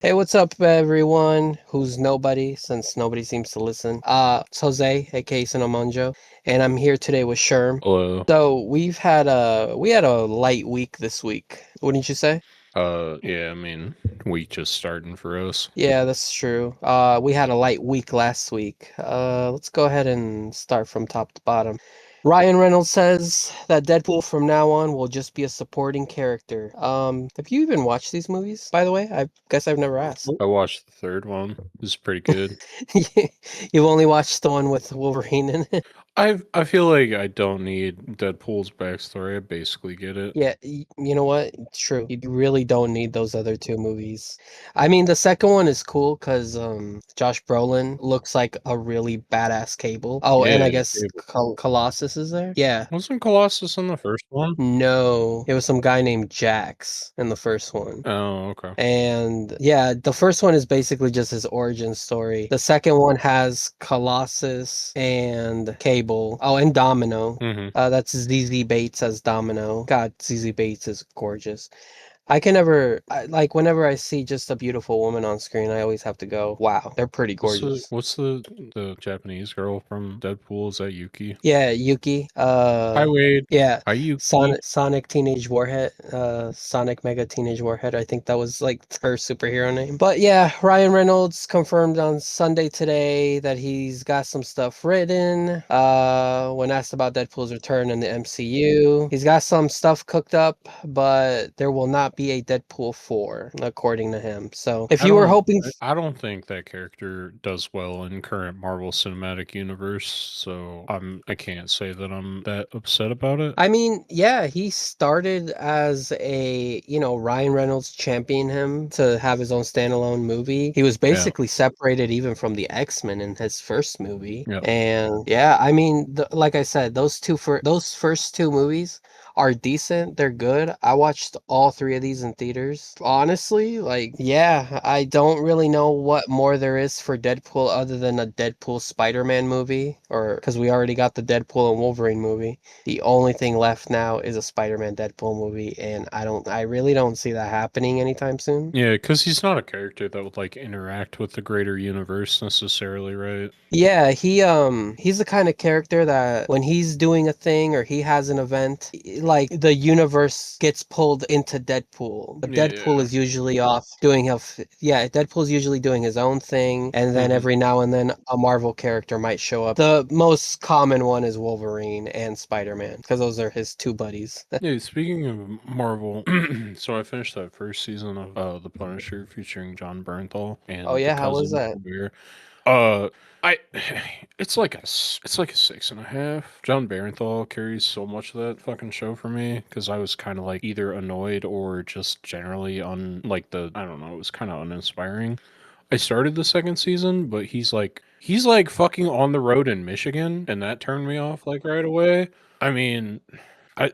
Hey, what's up, everyone who's nobody, since nobody seems to listen? It's Jose, aka Sinamonjo, and I'm here today with Sherm. Hello. So we had a light week this week, wouldn't you say? Yeah, I mean, week just starting for us. Yeah, that's true. We had a light week last week. Let's go ahead and start from top to bottom. Ryan Reynolds says that Deadpool from now on will just be a supporting character. Have you even watched these movies, by the way? I guess I've never asked. I watched the third one. It's pretty good. You've only watched the one with Wolverine in it. I feel like I don't need Deadpool's backstory. I basically get it. Yeah, you know what? It's true. You really don't need those other two movies. I mean, the second one is cool because Josh Brolin looks like a really badass Cable. Oh, and I Yeah, guess Colossus is there? Yeah. wasn't Colossus in the first one? No, it was some guy named Jax in the first one. Oh, okay. And yeah, the first one is basically just his origin story. The second one has Colossus and Cable. Oh, and Domino. Mm-hmm. That's ZZ Bates as Domino. God, ZZ Bates is gorgeous. I can never, like, whenever I see just a beautiful woman on screen, I always have to go, wow, they're pretty gorgeous. What's the Japanese girl from Deadpool? Is that Yuki? Yeah, Yuki. Hi Wade. Yeah, Hi Yuki. Sonic Teenage Warhead. Sonic Mega Teenage Warhead. I think that was like her superhero name. But yeah, Ryan Reynolds confirmed on Sunday today that he's got some stuff written. When asked about Deadpool's return in the MCU, he's got some stuff cooked up, but there will not be a Deadpool 4, according to him. So if I you were don't hoping, I don't think that character does well in current Marvel Cinematic Universe, so I can't say that I'm that upset about it. I mean, yeah, he started as Ryan Reynolds championed him to have his own standalone movie. He was Yeah. basically separated even from the X-Men in his first movie. Yeah. And yeah, I mean, like I said, those first two movies are decent. They're good. I watched all three of these in theaters. Honestly, like, yeah, I don't really know what more there is for Deadpool other than a Deadpool Spider-Man movie, or because we already got the Deadpool and Wolverine movie. The only thing left now is a Spider-Man Deadpool movie, and I really don't see that happening anytime soon. Yeah, because he's not a character that would like interact with the greater universe necessarily, right? Yeah, he's the kind of character that when he's doing a thing or he has an event, like the universe gets pulled into Deadpool. But Deadpool Yeah. is usually off doing yeah, Deadpool's usually doing his own thing, and then Hmm. every now and then a Marvel character might show up. The most common one is Wolverine and Spider-Man because those are his two buddies. Yeah, speaking of Marvel, so I finished that first season of The Punisher featuring John Bernthal Oh and the yeah, how was cousin that? from Bear. Uh, I it's like a 6.5. John Barenthal carries so much of that fucking show for me because I was kind of like either annoyed or just generally on like the I don't know, it was kind of uninspiring. I started the second season, but he's like fucking on the road in Michigan, and that turned me off like right away. I mean, I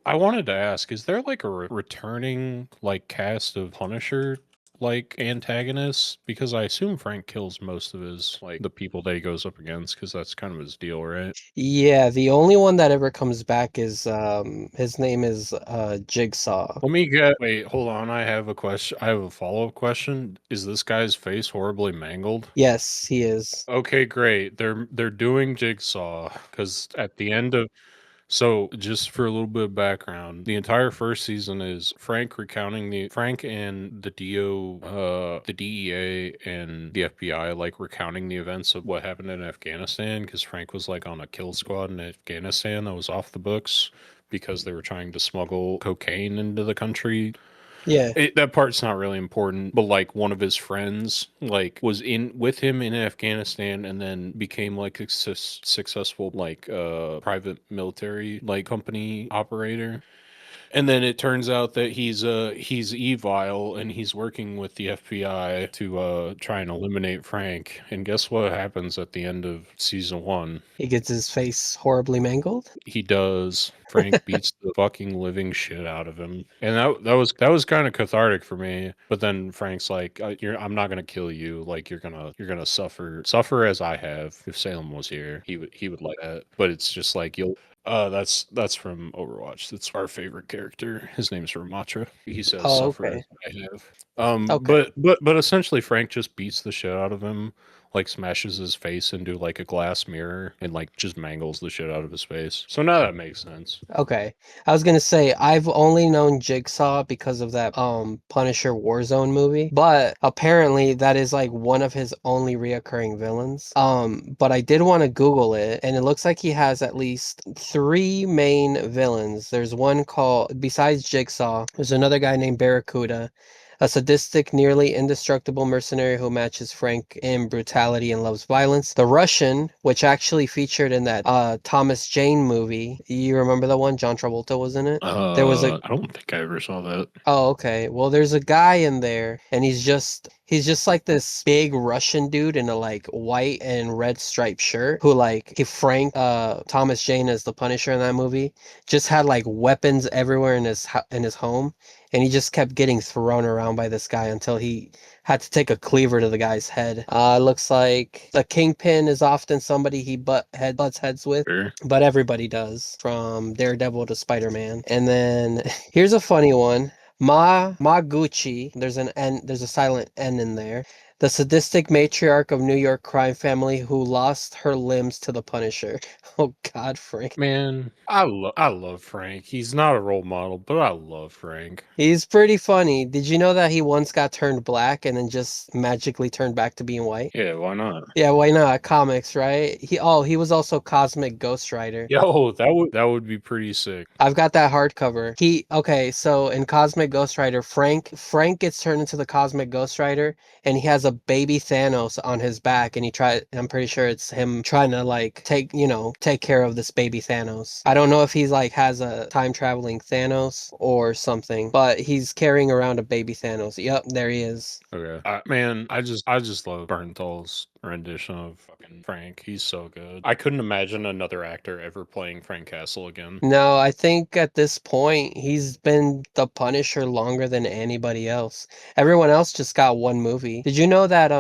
wanted to ask, is there like a returning like cast of Punisher like antagonists? Because I assume Frank kills most of his like the people that he goes up against because that's kind of his deal, right? Yeah, the only one that ever comes back is his name is Jigsaw. Let me get wait, hold on. I have a question. I have a follow-up question. Is this guy's face horribly mangled? Yes, he is. Okay, great. They're doing Jigsaw because at the end of so, just for a little bit of background, the entire first season is Frank and the DEA and the FBI like recounting the events of what happened in Afghanistan because Frank was like on a kill squad in Afghanistan that was off the books because they were trying to smuggle cocaine into the country. Yeah. That part's not really important, but like one of his friends like was in with him in Afghanistan and then became like a successful like private military like company operator. And then it turns out that he's evil and he's working with the FBI to try and eliminate Frank. And guess what happens at the end of season 1? He gets his face horribly mangled. He does. Frank beats the fucking living shit out of him, and that was kind of cathartic for me. But then Frank's like, I'm not gonna kill you. Like you're gonna suffer as I have. If Salem was here, he would like that. But it's just like That's from Overwatch. That's our favorite character. His name's Ramatra. He says, Oh, "Suffer as okay. I have." Okay. But essentially, Frank just beats the shit out of him, like smashes his face into like a glass mirror, and like just mangles the shit out of his face. So now that makes sense. Okay. I was gonna say I've only known Jigsaw because of that Punisher Warzone movie, but apparently that is like one of his only reoccurring villains. But I did want to Google it, and it looks like he has at least three main villains. There's one called besides Jigsaw, there's another guy named Barracuda, a sadistic, nearly indestructible mercenary who matches Frank in brutality and loves violence. The Russian, which actually featured in that Thomas Jane movie. You remember the one? John Travolta was in it. There was a I don't think I ever saw that. Oh, okay. Well, there's a guy in there, and he's just like this big Russian dude in a like white and red striped shirt who like he Frank Thomas Jane as the Punisher in that movie just had like weapons everywhere in in his home, and he just kept getting thrown around by this guy until he had to take a cleaver to the guy's head. Looks like the Kingpin is often somebody he butts heads with, Sure. but everybody does, from Daredevil to Spider-Man. And then here's a funny one. Maguchi, there's a silent N in there. The sadistic matriarch of New York crime family who lost her limbs to the Punisher. Oh God, Frank. Man, I love Frank. He's not a role model, but I love Frank. He's pretty funny. Did you know that he once got turned black and then just magically turned back to being white? Yeah, why not? Yeah, why not? Comics, right? He was also Cosmic Ghost Rider. Yo, that would be pretty sick. I've got that hardcover. Okay, so in Cosmic Ghost Rider, Frank gets turned into the Cosmic Ghost Rider, and he has a baby Thanos on his back, and I'm pretty sure it's him trying to like take care of this baby Thanos. I don't know if he's like has a time traveling Thanos or something, but he's carrying around a baby Thanos. Yep, there he is. Okay. Man, I just love Bernthal's rendition of fucking Frank. He's so good. I couldn't imagine another actor ever playing Frank Castle again. No, I think at this point he's been the Punisher longer than anybody else. Everyone else just got one movie. Did you know that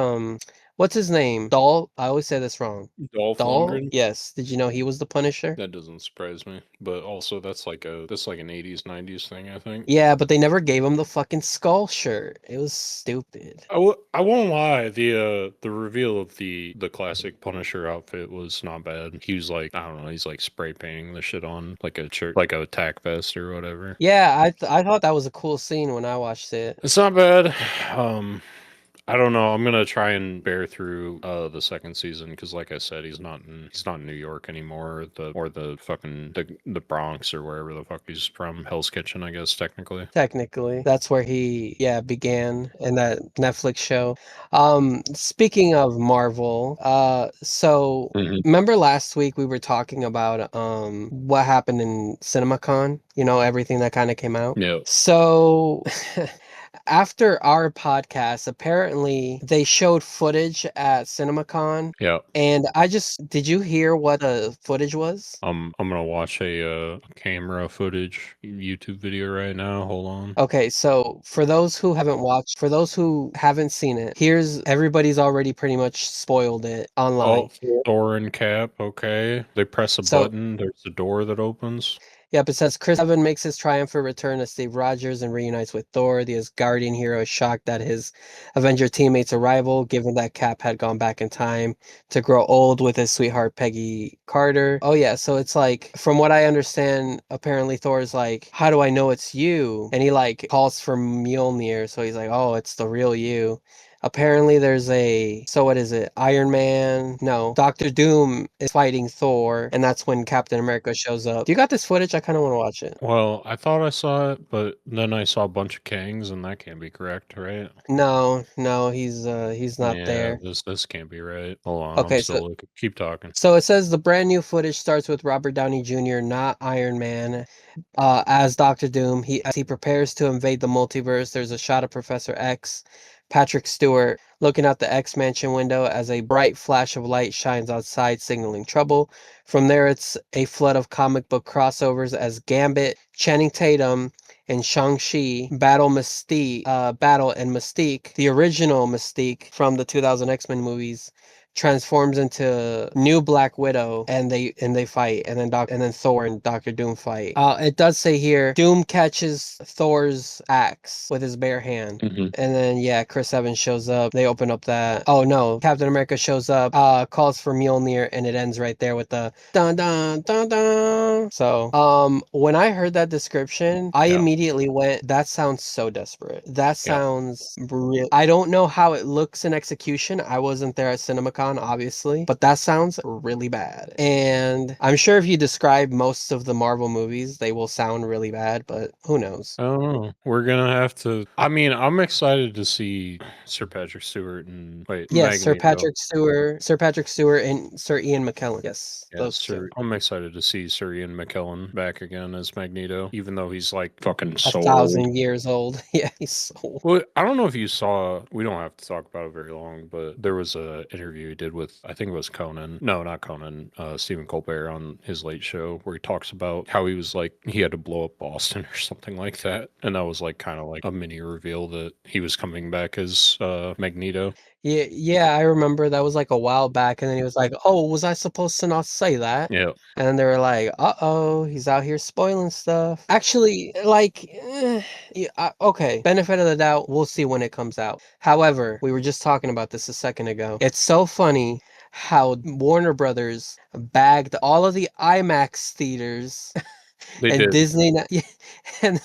what's his name? Doll? I always say this wrong. Dolph Doll? Lundgren? Yes. Did you know he was the Punisher? That doesn't surprise me. But also that's like an 80s 90s thing, I think. Yeah, but they never gave him the fucking skull shirt. It was stupid. I won't lie, the reveal of the classic Punisher outfit was not bad. He was like, I don't know, he's like spray painting the shit on like a shirt, like a tack vest or whatever. Yeah, I thought that was a cool scene when I watched it. It's not bad. Um I don't know. I'm gonna try and bear through the second season because, like I said, he's not in New York anymore, or the fucking the Bronx or wherever the fuck he's from, Hell's Kitchen, I guess technically. Technically, that's where he, yeah, began in that Netflix show. Speaking of Marvel, so Hmm. remember last week we were talking about what happened in CinemaCon, everything that kind of came out. Yeah, So after our podcast, apparently they showed footage at CinemaCon, yeah. and did you hear what the footage was? I'm gonna watch a camera footage YouTube video right now. Hold on. Okay, so for those who haven't seen it, here's everybody's already pretty much spoiled it Oh, online. Thor and Cap. Okay, they press a So button. There's a door that opens. Yep, it says Chris Evans makes his triumphant return as Steve Rogers and reunites with Thor. The Asgardian hero is shocked at his Avenger teammate's arrival, given that Cap had gone back in time to grow old with his sweetheart Peggy Carter. Oh yeah, so it's like from what I understand, apparently Thor is like, "How do I know it's you?" And he like calls for Mjolnir, so he's like, "Oh, it's the real you." Apparently so what is it? Iron Man? No, Doctor Doom is fighting Thor, and that's when Captain America shows up. Do you got this footage? I kind of want to watch it. Well, I thought I saw it, but then I saw a bunch of Kangs, and that can't be correct, right? No, no, he's not Yeah, there. this can't be right. Hold on, I'm Okay, so still looking. Keep talking. so it says the brand new footage starts with Robert Downey Jr., not Iron Man, as Doctor Doom. As he prepares to invade the multiverse, there's a shot of Professor X, Patrick Stewart, looking out the X Mansion window as a bright flash of light shines outside, signaling trouble. From there, it's a flood of comic book crossovers as Gambit, Channing Tatum, and Shang-Chi battle and Mystique, the original Mystique from the 2000 X-Men movies, transforms into new Black Widow, and they fight, and then Thor and Doctor Doom fight. It does say here Doom catches Thor's axe with his bare hand. Mhm. And then yeah, Chris Evans shows up. They open up that. Oh no, Captain America shows up. Calls for Mjolnir, and it ends right there with the dun dun dun dun. So when I heard that description, I Yeah. immediately went, "That sounds so desperate. That Yeah. sounds real." I don't know how it looks in execution. I wasn't there at CinemaCon, obviously, but that sounds really bad. And I'm sure if you describe most of the Marvel movies, they will sound really bad, but who knows? I don't know. We're gonna have to. I mean, I'm excited to see Sir Patrick Stewart and wait, Yes, Magneto. Sir Patrick Stewart, and Sir Ian McKellen. Yes, Yeah, those two. Sir. I'm excited to see Sir Ian McKellen back again as Magneto, even though he's like fucking A so old. thousand years old. Yeah, he's so. Well, I don't know if you saw. We don't have to talk about it very long, but there was a interview he did with I think it was Conan. No, not Conan. Stephen Colbert on his Late Show, where he talks about how he was like he had to blow up Boston or something like that, and that was like kind of like a mini reveal that he was coming back as Magneto. Yeah, yeah, I remember that was like a while back, and then he was like, "Oh, was I supposed to not say that?" Yeah, And then they were like, "Uh-oh, he's out here spoiling stuff." Actually, like, yeah, okay, benefit of the doubt, we'll see when it comes out. However, we were just talking about this a second ago. It's so funny how Warner Brothers bagged all of the IMAX theaters they and did. Disney now, and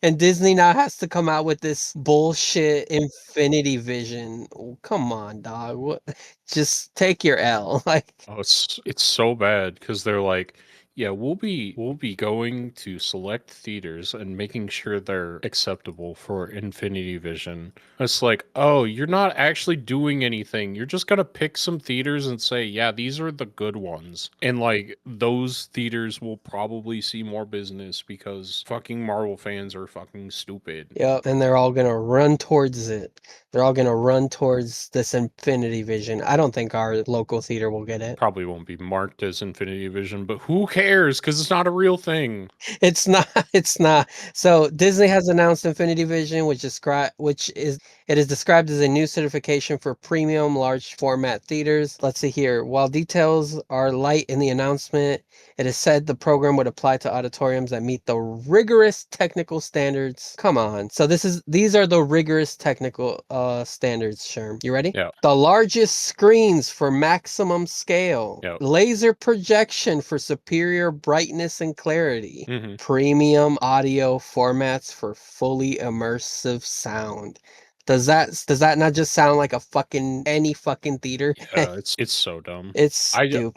and Disney now has to come out with this bullshit Infinity Vision. Oh, come on, dog. What? Just take your L. Like, Oh, it's so bad because they're like, yeah, we'll be going to select theaters and making sure they're acceptable for Infinity Vision. It's like, oh, you're not actually doing anything. You're just gonna pick some theaters and say, yeah, these are the good ones. And like those theaters will probably see more business because fucking Marvel fans are fucking stupid. yep, and they're all gonna run towards it. They're all gonna run towards this Infinity Vision. I don't think our local theater will get it. Probably won't be marked as Infinity Vision, but who cares? Because it's not a real thing. It's not. It's not. So Disney has announced Infinity Vision, which is it is described as a new certification for premium large format theaters. Let's see here. While details are light in the announcement, it is said the program would apply to auditoriums that meet the rigorous technical standards. Come on. So these are the rigorous technical standards, Sherm. You ready? Yeah, The largest screens for maximum scale, yeah. laser projection for superior brightness and clarity, Hmm. premium audio formats for fully immersive sound. Does that not just sound like a fucking any fucking theater? Yeah, it's so dumb. It's I stupid.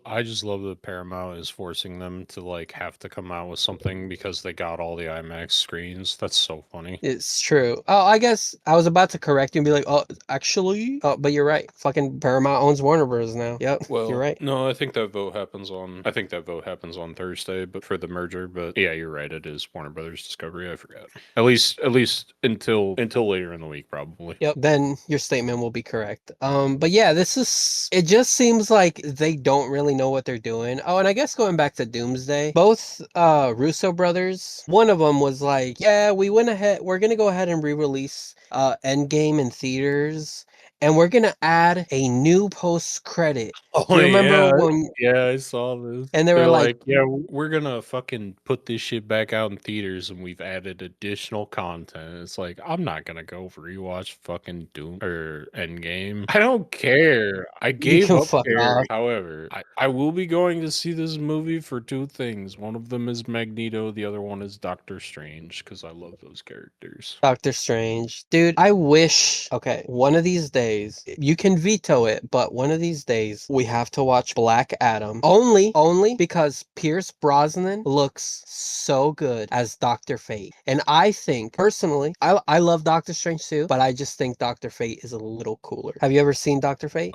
I just love that Paramount is forcing them to like have to come out with something because they got all the IMAX screens. That's so funny. It's true. Oh, I guess I was about to correct you and be like, oh, actually, oh, but you're right. Fucking Paramount owns Warner Bros. Now. Yep, you're Well, right. no, I think that vote happens on Thursday, but for the merger, but yeah, you're right. It is Warner Brothers Discovery. I forgot. At least until later in the week probably. Yep, then your statement will be correct. But yeah, it just seems like they don't really know what they're doing. Oh, and I guess going back to Doomsday, both Russo brothers, one of them was like, yeah, we're gonna go ahead and re-release Endgame in theaters, and we're gonna add a new post credit. Oh Do you remember yeah, when yeah, I saw this. and they were They're like, like, yeah, we're gonna fucking put this shit back out in theaters, and we've added additional content. It's like I'm not gonna go rewatch fucking Doom or Endgame. I don't care. I you gave can up fuck off. caring. However, I will be going to see this movie for two things. One of them is Magneto. The other one is Doctor Strange because I love those characters. Doctor Strange. Dude, I wish, okay, one of these days, you can veto it, but one of these days we have to watch Black Adam. Only because Pierce Brosnan looks so good as Dr. Fate. And I think, personally, I love Doctor Strange too, but I just think Dr. Fate is a little cooler. Have you ever seen Dr. Fate?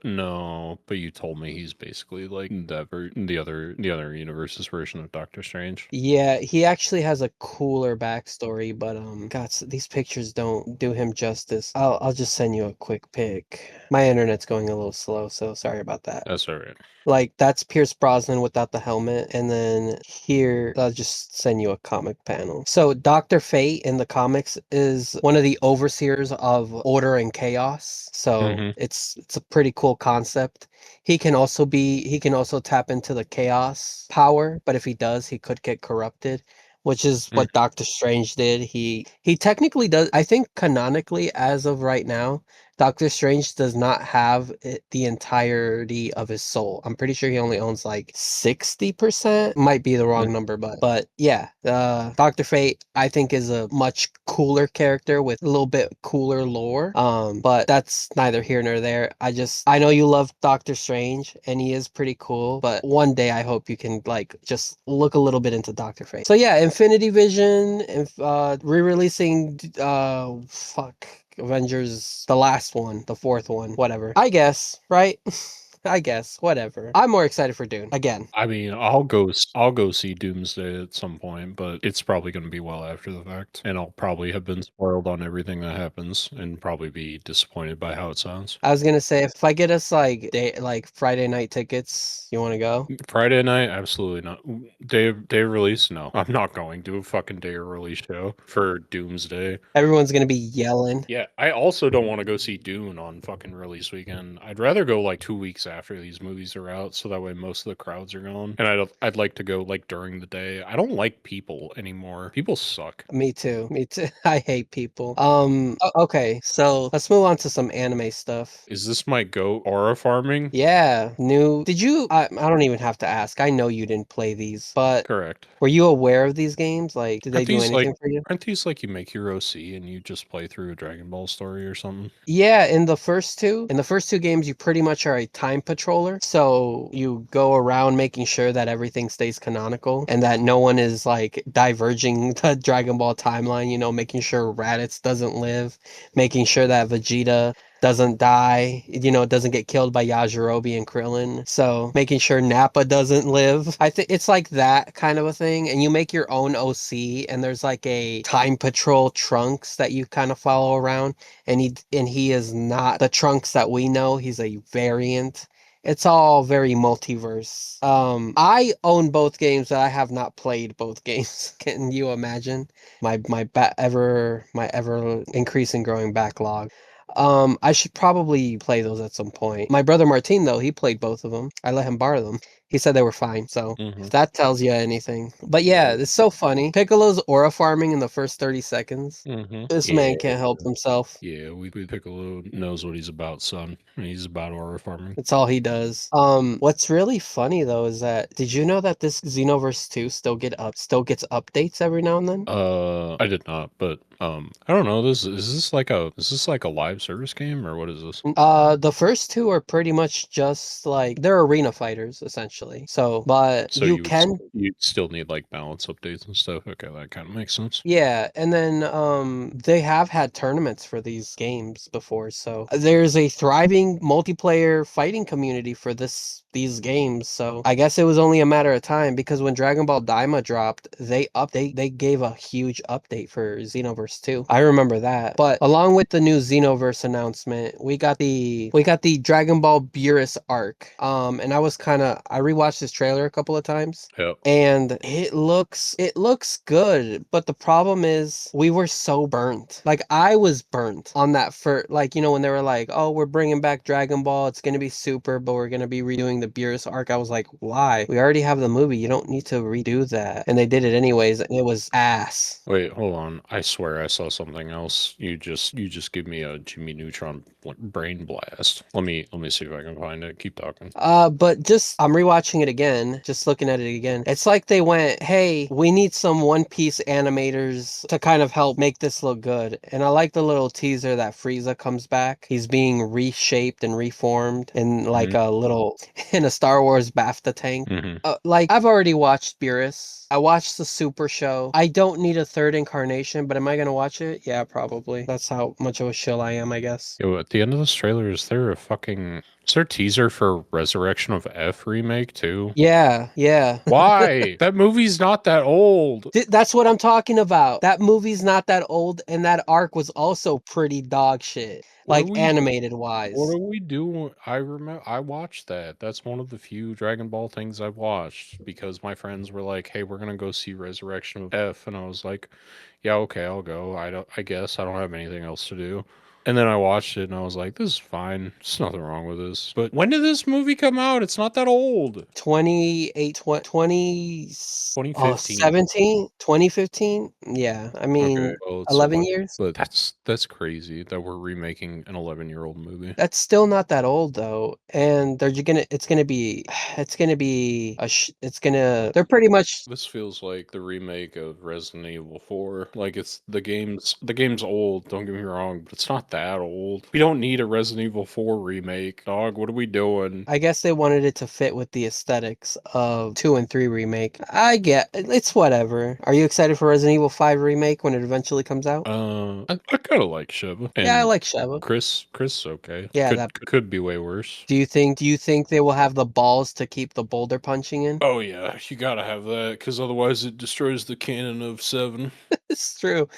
No, but you told me he's basically like the other universe's version of Doctor Strange. Yeah, he actually has a cooler backstory, but God, these pictures pictures don't do him justice. I'll just send you a quick pic. My internet's going a little slow, so sorry about that. That's all right. Like that's Pierce Brosnan without the helmet, and then here I'll just send you a comic panel. So Dr. Fate in the comics is one of the overseers of order and chaos. So Mm-hmm. it's a pretty cool concept. He can also tap into the chaos power, but if he does, he could get corrupted, which is what Doctor Strange did. He technically does. I think canonically, as of right now, Doctor Strange does not have the entirety of his soul. I'm pretty sure he only owns like 60%. Might be the wrong number, but yeah, Doctor Fate I think is a much cooler character with a little bit cooler lore. But that's neither here nor there. I know you love Doctor Strange and he is pretty cool, but one day I hope you can like just look a little bit into Doctor Fate. So yeah, Infinity Vision, re-releasing fuck Avengers, the last one, the fourth one, whatever. I guess, right? I guess, whatever. I'm more excited for Dune again. I mean, I'll go see Doomsday at some point, but it's probably going to be well after the fact, and I'll probably have been spoiled on everything that happens, and probably be disappointed by how it sounds. I was gonna say if I get us like Friday night tickets, you want to go? Friday night, absolutely not. Day of release, no, I'm not going to a fucking day of release show for Doomsday. Everyone's gonna be yelling. Yeah, I also don't want to go see Dune on fucking release weekend. I'd rather go like 2 weeks after these movies are out, so that way most of the crowds are gone. And I'd like to go like during the day. I don't like people anymore. People suck. Me too. Me too. I hate people. Okay, so let's move on to some anime stuff. Is this my goat aura farming? Yeah, new. Did you? I don't even have to ask. I know you didn't play these, but Correct. were you aware of these games? Like, did they Aren't do these like anything for you? aren't these like you make your OC and you just play through a Dragon Ball story or something? Yeah, in the first two games, you pretty much are a time patroller. So you go around making sure that everything stays canonical and that no one is like diverging the Dragon Ball timeline, making sure Raditz doesn't live, making sure that Vegeta doesn't die, doesn't get killed by Yajirobe and Krillin. So making sure Nappa doesn't live. I think it's like that kind of a thing. And you make your own OC and there's like a time patrol Trunks that you kind of follow around and he is not the Trunks that we know. He's a variant. It's all very multiverse. I own both games, but I have not played both games. Can you imagine my ever increasing growing backlog? I should probably play those at some point. My brother Martin, though, he played both of them. I let him borrow them. He said they were fine. So Mm-hmm. if that tells you anything. But yeah, Yeah. it's so funny. Piccolo's aura farming in the first 30 seconds. Mm-hmm. This man Yeah. can't help himself. Yeah, we Piccolo knows what he's about, son. He's about aura farming. That's all he does. What's really funny though is that did you know that this Xenoverse 2 still gets updates every now and then? I did not, but I don't know. Is this like a live service game or what is this? The first two are pretty much just like they're arena fighters essentially. So, but So you can you still need like balance updates and stuff. Okay, that kind of makes sense. yeah, and then they have had tournaments for these games before, so there's a thriving multiplayer fighting community for these games. So I guess it was only a matter of time because when Dragon Ball Daima dropped, they gave a huge update for Xenoverse 2. I remember that. But along with the new Xenoverse announcement, we got the Dragon Ball Beerus arc. And I rewatched this trailer a couple of times Yep. and it looks good, but the problem is we were so burnt. Like I was burnt on that for like when they were like, "Oh, we're bringing back Dragon Ball. It's going to be super, but we're going to be redoing the Beerus arc." I was like, "Why? We already have the movie. You don't need to redo that." And they did it anyways, and it was ass. Wait, hold on. I swear I saw something else. You just give me a Jimmy Neutron brain blast. Let me see if I can find it. Keep talking. But just I'm rewatching it again, just looking at it again. It's like they went, "Hey, we need some One Piece animators to kind of help make this look good." And I like the little teaser that Frieza comes back. He's being reshaped and reformed in like Mm-hmm. a little in a Star Wars BAFTA tank. Mm-hmm. Like I've already watched Beerus. I watched the Super Show. I don't need a third incarnation, but am I gonna watch it? Yeah, probably. That's how much of a shill I am, I guess. Yo, at the end of this trailer, is there a teaser for Resurrection of F remake? remake too? Yeah, yeah. Why? That movie's not that old. That's what I'm talking about. That movie's not that old, and that arc was also pretty dog shit, What are like we animated what wise. are we doing? I remember I watched that. That's one of the few Dragon Ball things I've watched because my friends were like, "Hey, we're gonna go see Resurrection of F," and I was like, "Yeah, okay, I'll go. I guess I don't have anything else to do." And then I watched it and I was like, "This is fine. There's nothing wrong with this." But when did this movie come out? It's not that old. 28, 20, oh, 2015. 17, 2015. Yeah, I Okay, mean, well, it's 11 11. years. But that's crazy that we're remaking an 11-year-old movie. That's still not that old though, and they're just gonna. It's gonna be. It's gonna be a. It's gonna. They're pretty much. This feels like the remake of Resident Evil 4. Like it's the game's old, don't get me wrong, but it's not that old. We don't need a Resident Evil 4 remake, dog. What are we doing? I guess they wanted it to fit with the aesthetics of 2 and 3 remake. I get it's whatever. Are you excited for Resident Evil 5 remake when it eventually comes out? I kind of like Sheva Yeah, I and like Sheva. Chris okay. Yeah, Could that. could be way worse. Do you think they will have the balls to keep the boulder punching in? Oh yeah, you gotta have that because otherwise it destroys the canon of 7. It's true.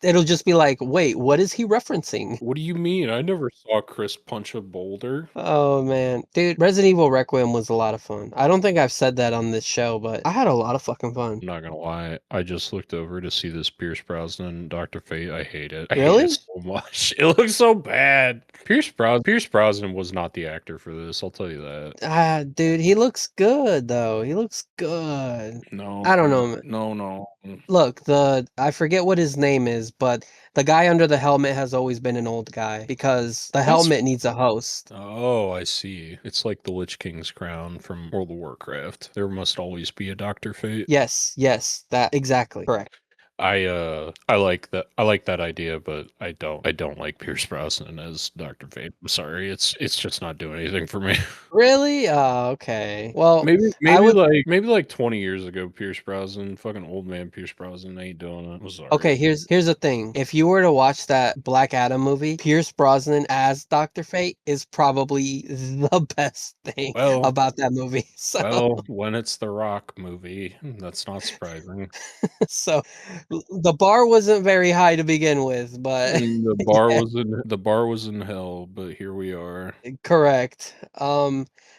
It'll just be like, wait, what is he referencing? What do you mean? I never saw Chris punch a boulder. Oh man, dude, Resident Evil Requiem was a lot of fun. I don't think I've said that on this show, but I had a lot of fucking fun. I'm not gonna lie, I just looked over to see this Pierce Brosnan Dr. Fate. I hate it. I hate it Really? so much. It looks so bad. Pierce Brosnan was not the actor for this, I'll tell you that. Ah, dude, he looks good though. He looks good. No, I don't know. no, no. Look, I forget what his name is, but the guy under the helmet has always been an old guy because the That's helmet needs a host. Oh, I see. It's like the Lich King's crown from World of Warcraft. There must always be a Dr. Fate. Yes, yes, that exactly. Correct. I like that idea, but I don't like Pierce Brosnan as Dr. Fate. I'm sorry. It's just not doing anything for me. Really? Oh, okay. Well, Maybe I maybe would like maybe like 20 years ago, Pierce Brosnan, fucking old man Pierce Brosnan ain't doing it. I'm Okay, sorry. here's the thing. If you were to watch that Black Adam movie, Pierce Brosnan as Dr. Fate is probably the best thing Well, about that movie. So when it's the Rock movie, that's not surprising. so the bar wasn't very high to begin with, but yeah. The bar was in hell, but here we are. Correct.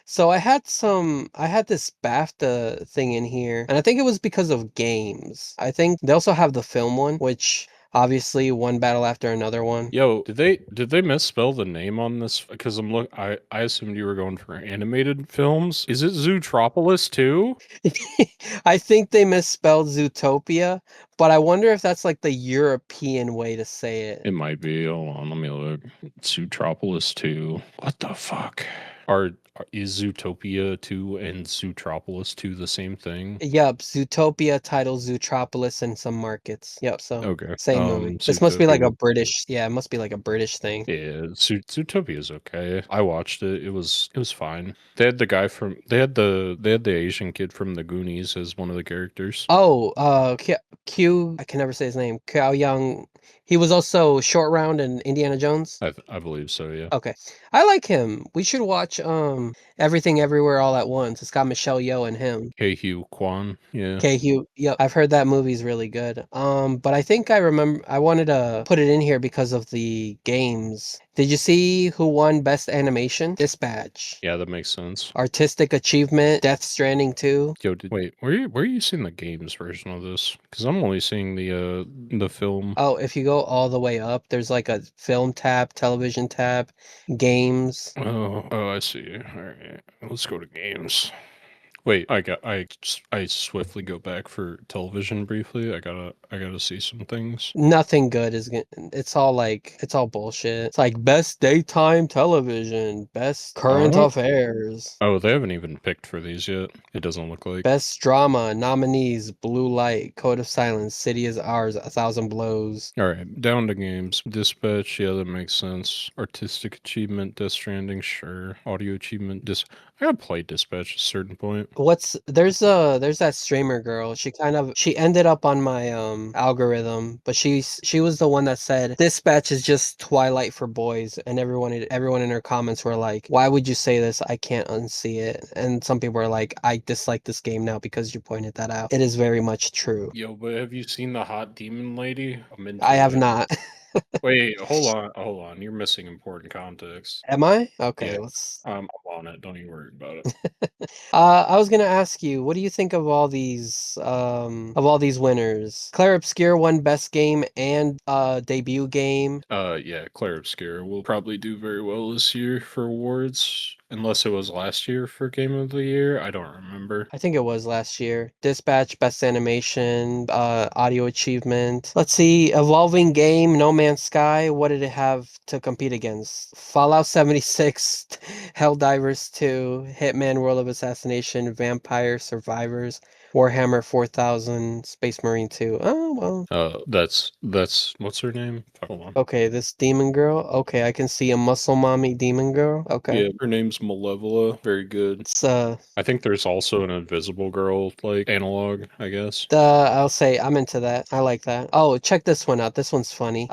So I had this BAFTA thing in here, and I think it was because of games. I think they also have the film one, which obviously one battle after another one. Yo, did they misspell the name on this? Because I assumed you were going for animated films. Is it Zootropolis too? I think they misspelled Zootopia, but I wonder if that's like the European way to say it. It might be. Hold on, let me look. Zootropolis 2. What the fuck? Is Zootopia 2 and Zootropolis 2 the same thing? Yep, Zootopia titles Zootropolis in some markets. Yep, so Okay. same movie. This must be like a Zootopia. British, yeah, it must be like a British thing. Yeah, Zootopia is okay. I watched it. It was fine. They had the Asian kid from the Goonies as one of the characters. Oh, I can never say his name. Cao Young. He was also Short Round in Indiana Jones. I believe so, yeah. Okay. I like him. We should watch Everything Everywhere All at Once. It's got Michelle Yeoh and him. Hey Hugh Kwan, yeah. Okay, Hugh. Yep, I've heard that movie's really good. But I think I remember I wanted to put it in here because of the games. Did you see who won Best Animation? Dispatch. Yeah, that makes sense. Artistic Achievement, Death Stranding 2. Yo, wait, where are you seeing the games version of this? Because I'm only seeing the film. Oh, if you go all the way up, there's like a film tab, television tab, games. Oh, I see. All right, let's go to games. Wait, I swiftly go back for television briefly. I gotta see some things. Nothing good is gonna, it's all bullshit. It's like best daytime television, best current Oh, affairs, oh, they haven't even picked for these yet. It doesn't look like. best drama, nominees, Blue Light, Code of Silence, City is Ours, A Thousand Blows. All right, down to games. Dispatch, yeah, that makes sense. Artistic achievement, Death Stranding, sure. Audio achievement, I gotta play Dispatch at a certain point. There's that streamer girl. She ended up on my algorithm, but she was the one that said Dispatch is just Twilight for boys, and everyone in her comments were like, "Why would you say this? I can't unsee it." And some people were like, "I dislike this game now because you pointed that out." It is very much true. Yo, but have you seen the hot demon lady? I'm I into have it. not. Wait, hold on. You're missing important context. Am I? Yeah, Okay, let's I'm on it. Don't even worry about it. I was gonna ask you, what do you think of all these winners? Claire Obscure won Best Game and Debut Game. Yeah, Claire Obscura will probably do very well this year for awards, unless it was last year for Game of the Year. I don't remember. I think it was last year. Dispatch, Best Animation, Audio Achievement. Let's see, Evolving Game, No Man's Sky. What did it have to compete against? Fallout 76, Helldivers 2, Hitman World of Assassination, Vampire Survivors, Warhammer 4000, Space Marine 2. Oh, well. That's what's her name? Hold on. Okay, this demon girl. Okay, I can see a muscle mommy demon girl. Okay. Yeah, her name's Malevola. Very good. It's I think there's also an Invisible Girl like analog, I guess. I'll say I'm into that. I like that. Oh, check this one out. This one's funny.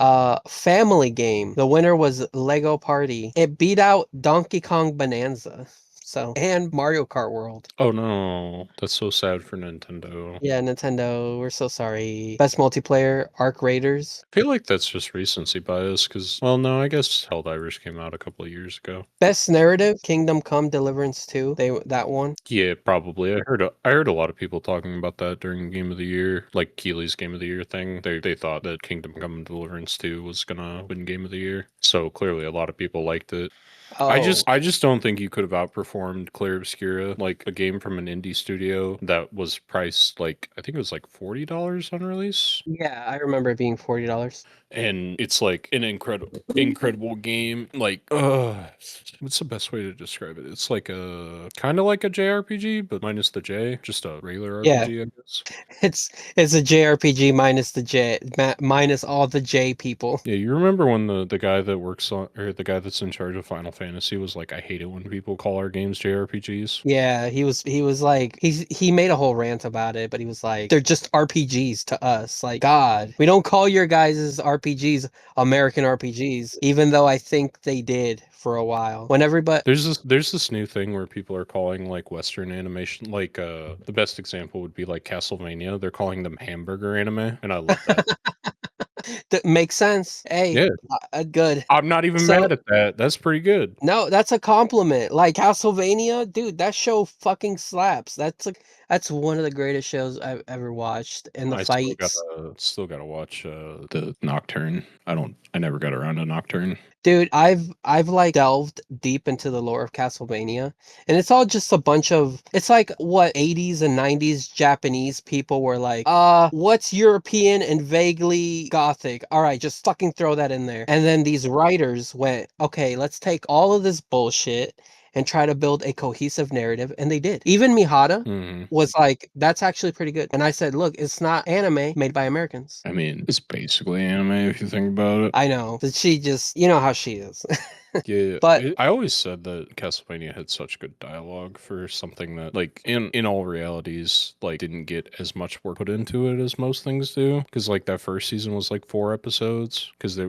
Family Game. The winner was Lego Party. It beat out Donkey Kong Bonanza. So, and Mario Kart World. Oh no, that's so sad for Nintendo. Yeah, Nintendo, we're so sorry. Best multiplayer, Arc Raiders. I feel like that's just recency bias because, well, no, I guess Helldivers came out a couple of years ago. Best narrative, Kingdom Come Deliverance 2. That one. Yeah, probably. I heard a lot of people talking about that during Game of the Year, like Keeley's Game of the Year thing. They thought that Kingdom Come Deliverance 2 was gonna win Game of the Year. So clearly a lot of people liked it. Oh, I just don't think you could have outperformed Clair Obscura, like a game from an indie studio that was priced like I think it was like $40 on release. yeah, I remember it being $40. And it's like an incredible game. Like what's the best way to describe it? It's like a kind of like a JRPG, but minus the J, just a regular Yeah, RPG, I guess. it's a JRPG minus the minus all the J people. Yeah, you remember when the guy that works on or the guy that's in charge of Final Fantasy was like, I hate it when people call our games JRPGs. Yeah, he was like he made a whole rant about it, but he was like they're just RPGs to us. Like God, we don't call your guys' RPGs American RPGs, even though I think they did for a while. When everybody There's this new thing where people are calling like Western animation like the best example would be like Castlevania. They're calling them hamburger anime, and I love that. that makes sense. Hey, Yeah, good. I'm not even So mad at that. That's pretty good. no, that's a compliment. Like Castlevania, dude, that show fucking slaps. That's one of the greatest shows I've ever watched. And the I fights. still gotta watch the Nocturne. I never got around to Nocturne. Dude, I've like delved deep into the lore of Castlevania, and it's all just a bunch of it's like what 80s and 90s Japanese people were like, what's European and vaguely gothic? All right, just fucking throw that in there. And then these writers went, okay, let's take all of this bullshit and try to build a cohesive narrative, and they did. Even Mihara Hmm. was like, that's actually pretty good. And I said, look, it's not anime made by Americans. I mean, it's basically anime if you think about it. I know, but she just, you know how she is. Yeah, But I always said that Castlevania had such good dialogue for something that, like, in all realities, like, didn't get as much work put into it as most things do. Because like that first season was like 4 episodes, because yeah.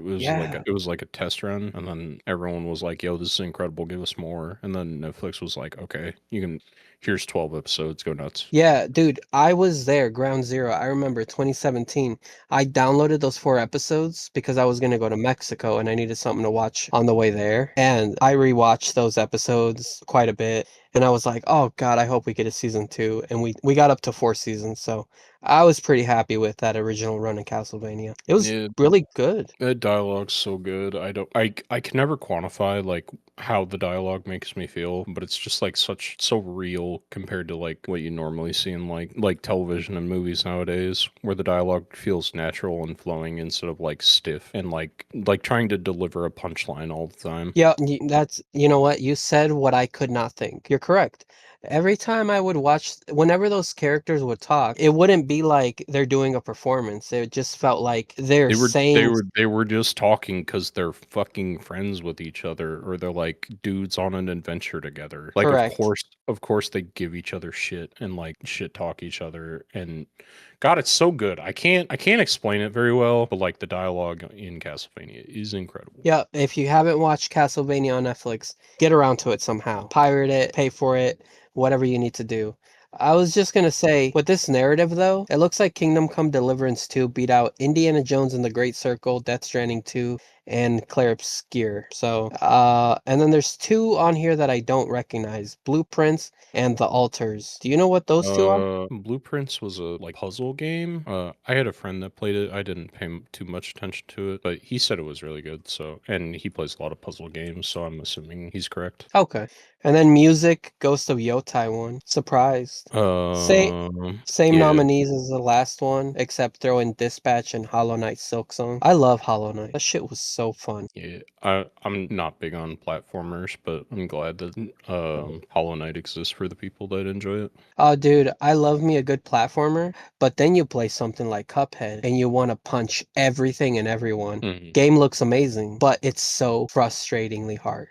it was like a test run, and then everyone was like, "Yo, this is incredible, give us more." And then Netflix was like, "Okay, you can. Here's 12 episodes, go nuts." Yeah, dude, I was there, ground zero. I remember 2017. I downloaded those 4 episodes because I was gonna go to Mexico and I needed something to watch on the way there. And I rewatched those episodes quite a bit. And I was like, oh God, I hope we get a season two. And we got up to 4 seasons. So I was pretty happy with that original run of Castlevania. It was Yeah, really good. that dialogue's so good. I can never quantify like how the dialogue makes me feel, but it's just like so real compared to like what you normally see in like television and movies nowadays, where the dialogue feels natural and flowing instead of like stiff and like trying to deliver a punchline all the time. Yeah, that's, you know what? You said what I could not think. You're correct. Every time I would watch, whenever those characters would talk, it wouldn't be like they're doing a performance. It just felt like they're They were they saying were they were just talking because 'cause they're fucking friends with each other, or they're, like, dudes on an adventure together. Like, correct. of course, they give each other shit and, like, shit talk each other, and God, it's so good. I can't explain it very well, but, like, the dialogue in Castlevania is incredible. Yeah, if you haven't watched Castlevania on Netflix, get around to it somehow. Pirate it, pay for it, whatever you need to do. I was just gonna say, with this narrative though, it looks like Kingdom Come Deliverance 2 beat out Indiana Jones and the Great Circle, Death Stranding 2, and Clair Obscur. So, and then there's two on here that I don't recognize, Blueprints and The Altars. Do you know what those two are? Blueprints was a, like, puzzle game. I had a friend that played it. I didn't pay too much attention to it, but he said it was really good, so and he plays a lot of puzzle games, so I'm assuming he's correct. Okay. And then music, Ghost of Yotai one. Surprised. Same same Yeah. nominees as the last one, except throw in Dispatch and Hollow Knight Silk Song. I love Hollow Knight. That shit was so fun. Yeah, I'm not big on platformers, but I'm glad that Hollow Knight exists for the people that enjoy it. Oh, dude, I love me a good platformer, but then you play something like Cuphead and you want to punch everything and everyone. Mhm. Game looks amazing, but it's so frustratingly hard.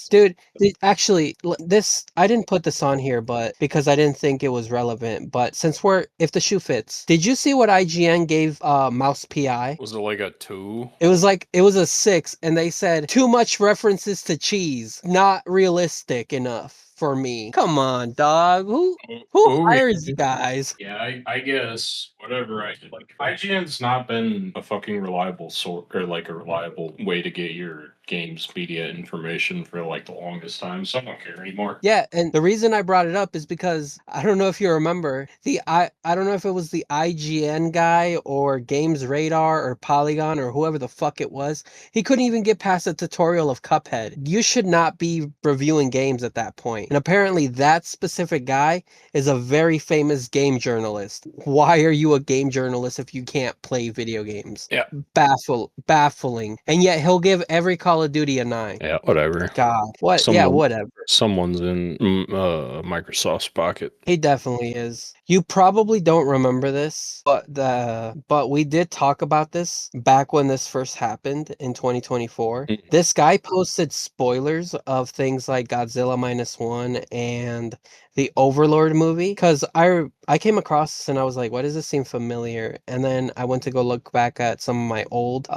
Dude, actually, this, I didn't put this on here, but because I didn't think it was relevant. But since if the shoe fits, did you see what IGN gave Mouse PI? Was it like a 2? It was like it was a 6, and they said too much references to cheese, not realistic enough for me. Come on, dog. Who Okay. hires you guys? Yeah, I guess whatever. I like IGN's not been a fucking reliable sort or like a reliable way to get your games media information for like the longest time, so I don't care anymore. Yeah, and the reason I brought it up is because I don't know if you remember I don't know if it was the IGN guy or Games Radar or Polygon or whoever the fuck it was. He couldn't even get past a tutorial of Cuphead. You should not be reviewing games at that point. And apparently that specific guy is a very famous game journalist. Why are you a game journalist if you can't play video games? Yeah. Baffling. And yet he'll give every Call of Duty a 9. Yeah, whatever. God. What? Yeah, Someone whatever. someone's in Microsoft's pocket. He definitely is. You probably don't remember this, but we did talk about this back when this first happened in 2024. Mm. This guy posted spoilers of things like Godzilla minus one and the Overlord movie because I came across this and I was like, why does this seem familiar? And then I went to go look back at some of my old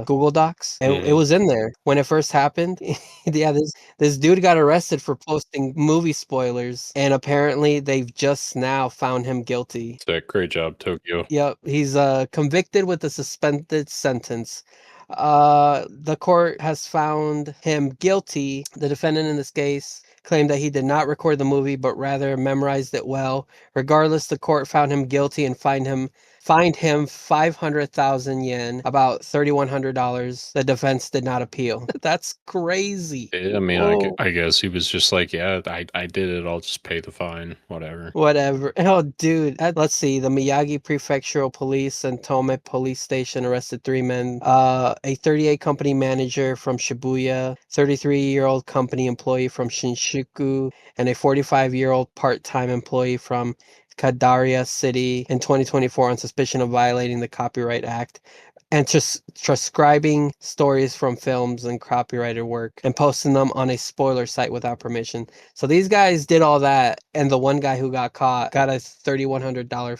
Google Docs and it Mhm. was in there when it first happened. Yeah, this dude got arrested for posting movie spoilers, and apparently they've just now found him guilty. So, great job, Tokyo. Yep, he's convicted with a suspended sentence. The court has found him guilty. The defendant in this case claimed that he did not record the movie, but rather memorized it well. Regardless, the court found him guilty and fined him 500,000 yen, about $3,100. The defense did not appeal. That's crazy. I mean, Whoa. I guess he was just like, yeah, I did it. I'll just pay the fine. Whatever. Whatever. Oh, dude. Let's see. The Miyagi Prefectural Police and Tome Police Station arrested three men. A 38 company manager from Shibuya, 33-year-old company employee from Shinjuku, and a 45-year-old part-time employee from Kadaria City in 2024 on suspicion of violating the Copyright Act and just transcribing stories from films and copyrighted work and posting them on a spoiler site without permission. So these guys did all that, and the one guy who got caught got a $3,100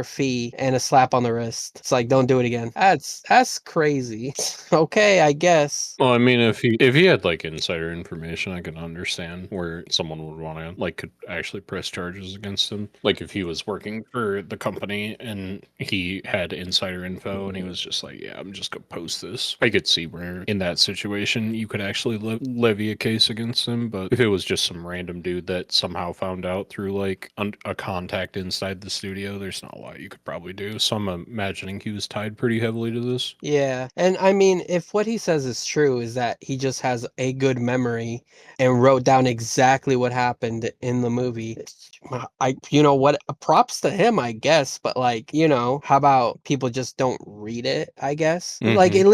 fee and a slap on the wrist. It's like, don't do it again. That's crazy. Okay, I guess. Well, I mean, if he had like insider information, I can understand where someone would want to like could actually press charges against him. Like if he was working for the company and he had insider info and he was just like, yeah, I'm just gonna post this. I could see where in that situation you could actually levy a case against him. But if it was just some random dude that somehow found out through like a contact inside outside the studio, there's not a lot you could probably do. So I'm imagining he was tied pretty heavily to this. Yeah. And I mean, if what he says is true, is that he just has a good memory and wrote down exactly what happened in the movie. You know what, props to him, I guess, but like, how about people just don't read it, I guess? Like Hmm.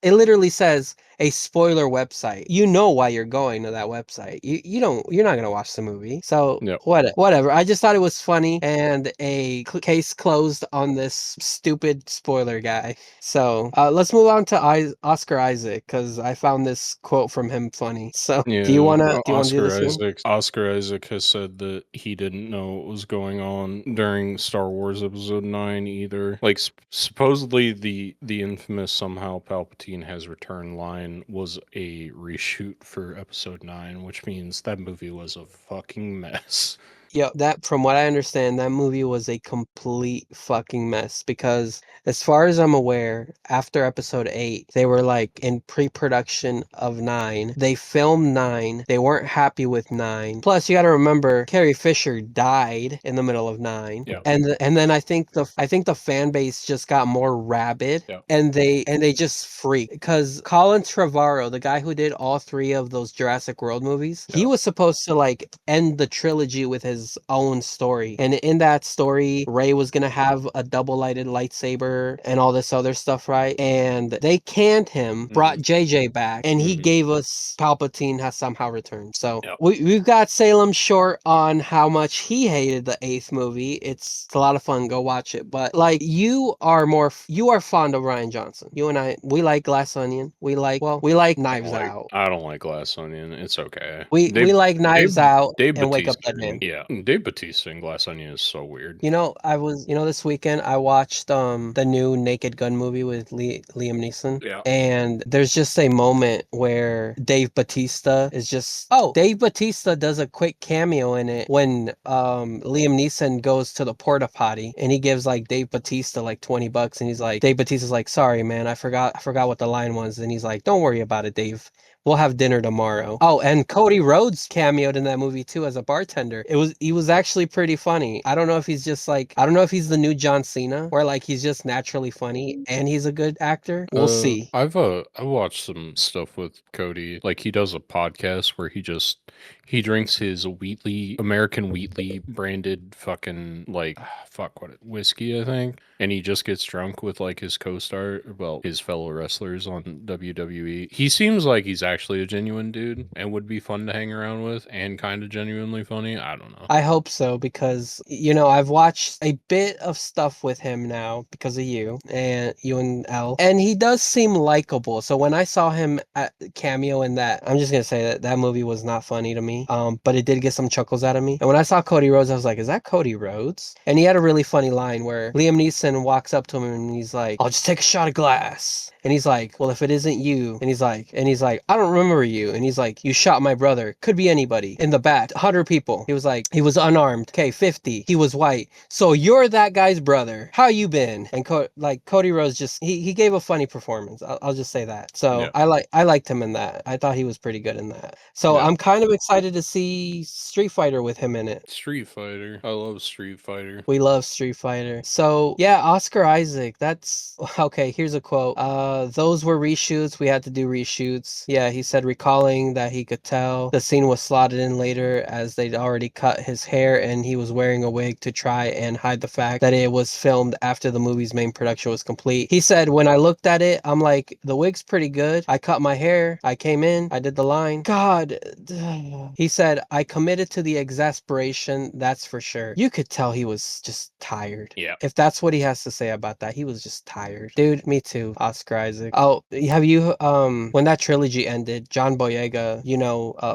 it literally says a spoiler website. You know why you're going to that website. You're not going to watch the movie. So Yep. whatever. I just thought it was funny and a case closed on this stupid spoiler guy. So let's move on to Oscar Isaac because I found this quote from him funny. So Yeah, do you wanna do this one? Oscar Isaac has said that he didn't know what was going on during Star Wars Episode 9 either. Like supposedly the infamous somehow Palpatine has returned line was a reshoot for Episode 9, which means that movie was a fucking mess. Yeah, that from what I understand, that movie was a complete fucking mess because as far as I'm aware, after episode 8, they were like in pre-production of 9. They filmed 9. They weren't happy with 9. Plus, you got to remember Carrie Fisher died in the middle of 9. Yeah. And then I think the fan base just got more rabid Yeah. and they just freaked because Colin Trevorrow, the guy who did all 3 of those Jurassic World movies, he Yeah. was supposed to like end the trilogy with his own story. And in that story, Rey was gonna have a double-lighted lightsaber and all this other stuff, right? And they canned him, Hmm. brought JJ back, and he Hmm. gave us Palpatine has somehow returned. So Yeah. we've got Salem short on how much he hated the 8th movie. It's a lot of fun. Go watch it. But like you are fond of Ryan Johnson. You and I, we like Glass Onion. We like Knives Out. I don't like Glass Onion. It's okay. We like Knives Out Dave and Wake Up Batista. That Man. Yeah, Dave Batista in Glass Onion is so weird. This weekend I watched the new Naked Gun movie with Liam Neeson. Yeah. And there's just a moment where Dave Batista does a quick cameo in it when Liam Neeson goes to the porta potty and he gives like Dave Batista like $20 and he's like Dave Batista's like, sorry man, I forgot what the line was, and he's like, don't worry about it, Dave. We'll have dinner tomorrow. Oh, and Cody Rhodes cameoed in that movie too as a bartender. He was actually pretty funny. I don't know if I don't know if he's the new John Cena or like he's just naturally funny and he's a good actor. We'll see. I watched some stuff with Cody. Like he does a podcast where he drinks his Wheatley American Wheatley branded fucking like whiskey, I think, and he just gets drunk with like his co-star, well, his fellow wrestlers on WWE. He seems like he's actually a genuine dude and would be fun to hang around with and kind of genuinely funny. I don't know. I hope so because I've watched a bit of stuff with him now because of you and L, and he does seem likable. So when I saw him at cameo in that, I'm just gonna say that that movie was not funny to me. But it did get some chuckles out of me. And when I saw Cody Rhodes, I was like, is that Cody Rhodes? And he had a really funny line where Liam Neeson walks up to him and he's like, I'll just take a shot of glass. And he's like, well, if it isn't you, and he's like, I don't remember you. And he's like, you shot my brother. Could be anybody. In the back, 100 people. He was like, he was unarmed. Okay, 50. He was white. So you're that guy's brother. How you been? And Cody Rhodes just he gave a funny performance. I'll just say that. So Yeah. I liked him in that. I thought he was pretty good in that. So Yeah. I'm kind of excited to see Street Fighter with him in it. Street Fighter. I love Street Fighter. We love Street Fighter. So yeah, Oscar Isaac. That's okay. Here's a quote. Those were reshoots. We had to do reshoots. Yeah, he said, recalling that he could tell the scene was slotted in later as they'd already cut his hair and he was wearing a wig to try and hide the fact that it was filmed after the movie's main production was complete. He said, when I looked at it, I'm like, the wig's pretty good. I cut my hair. I came in. I did the line. God. He said, I committed to the exasperation. That's for sure. You could tell he was just tired. Yeah. If that's what he has to say about that, he was just tired. Dude, me too, Oscar Isaac. Oh, have you when that trilogy ended, John Boyega,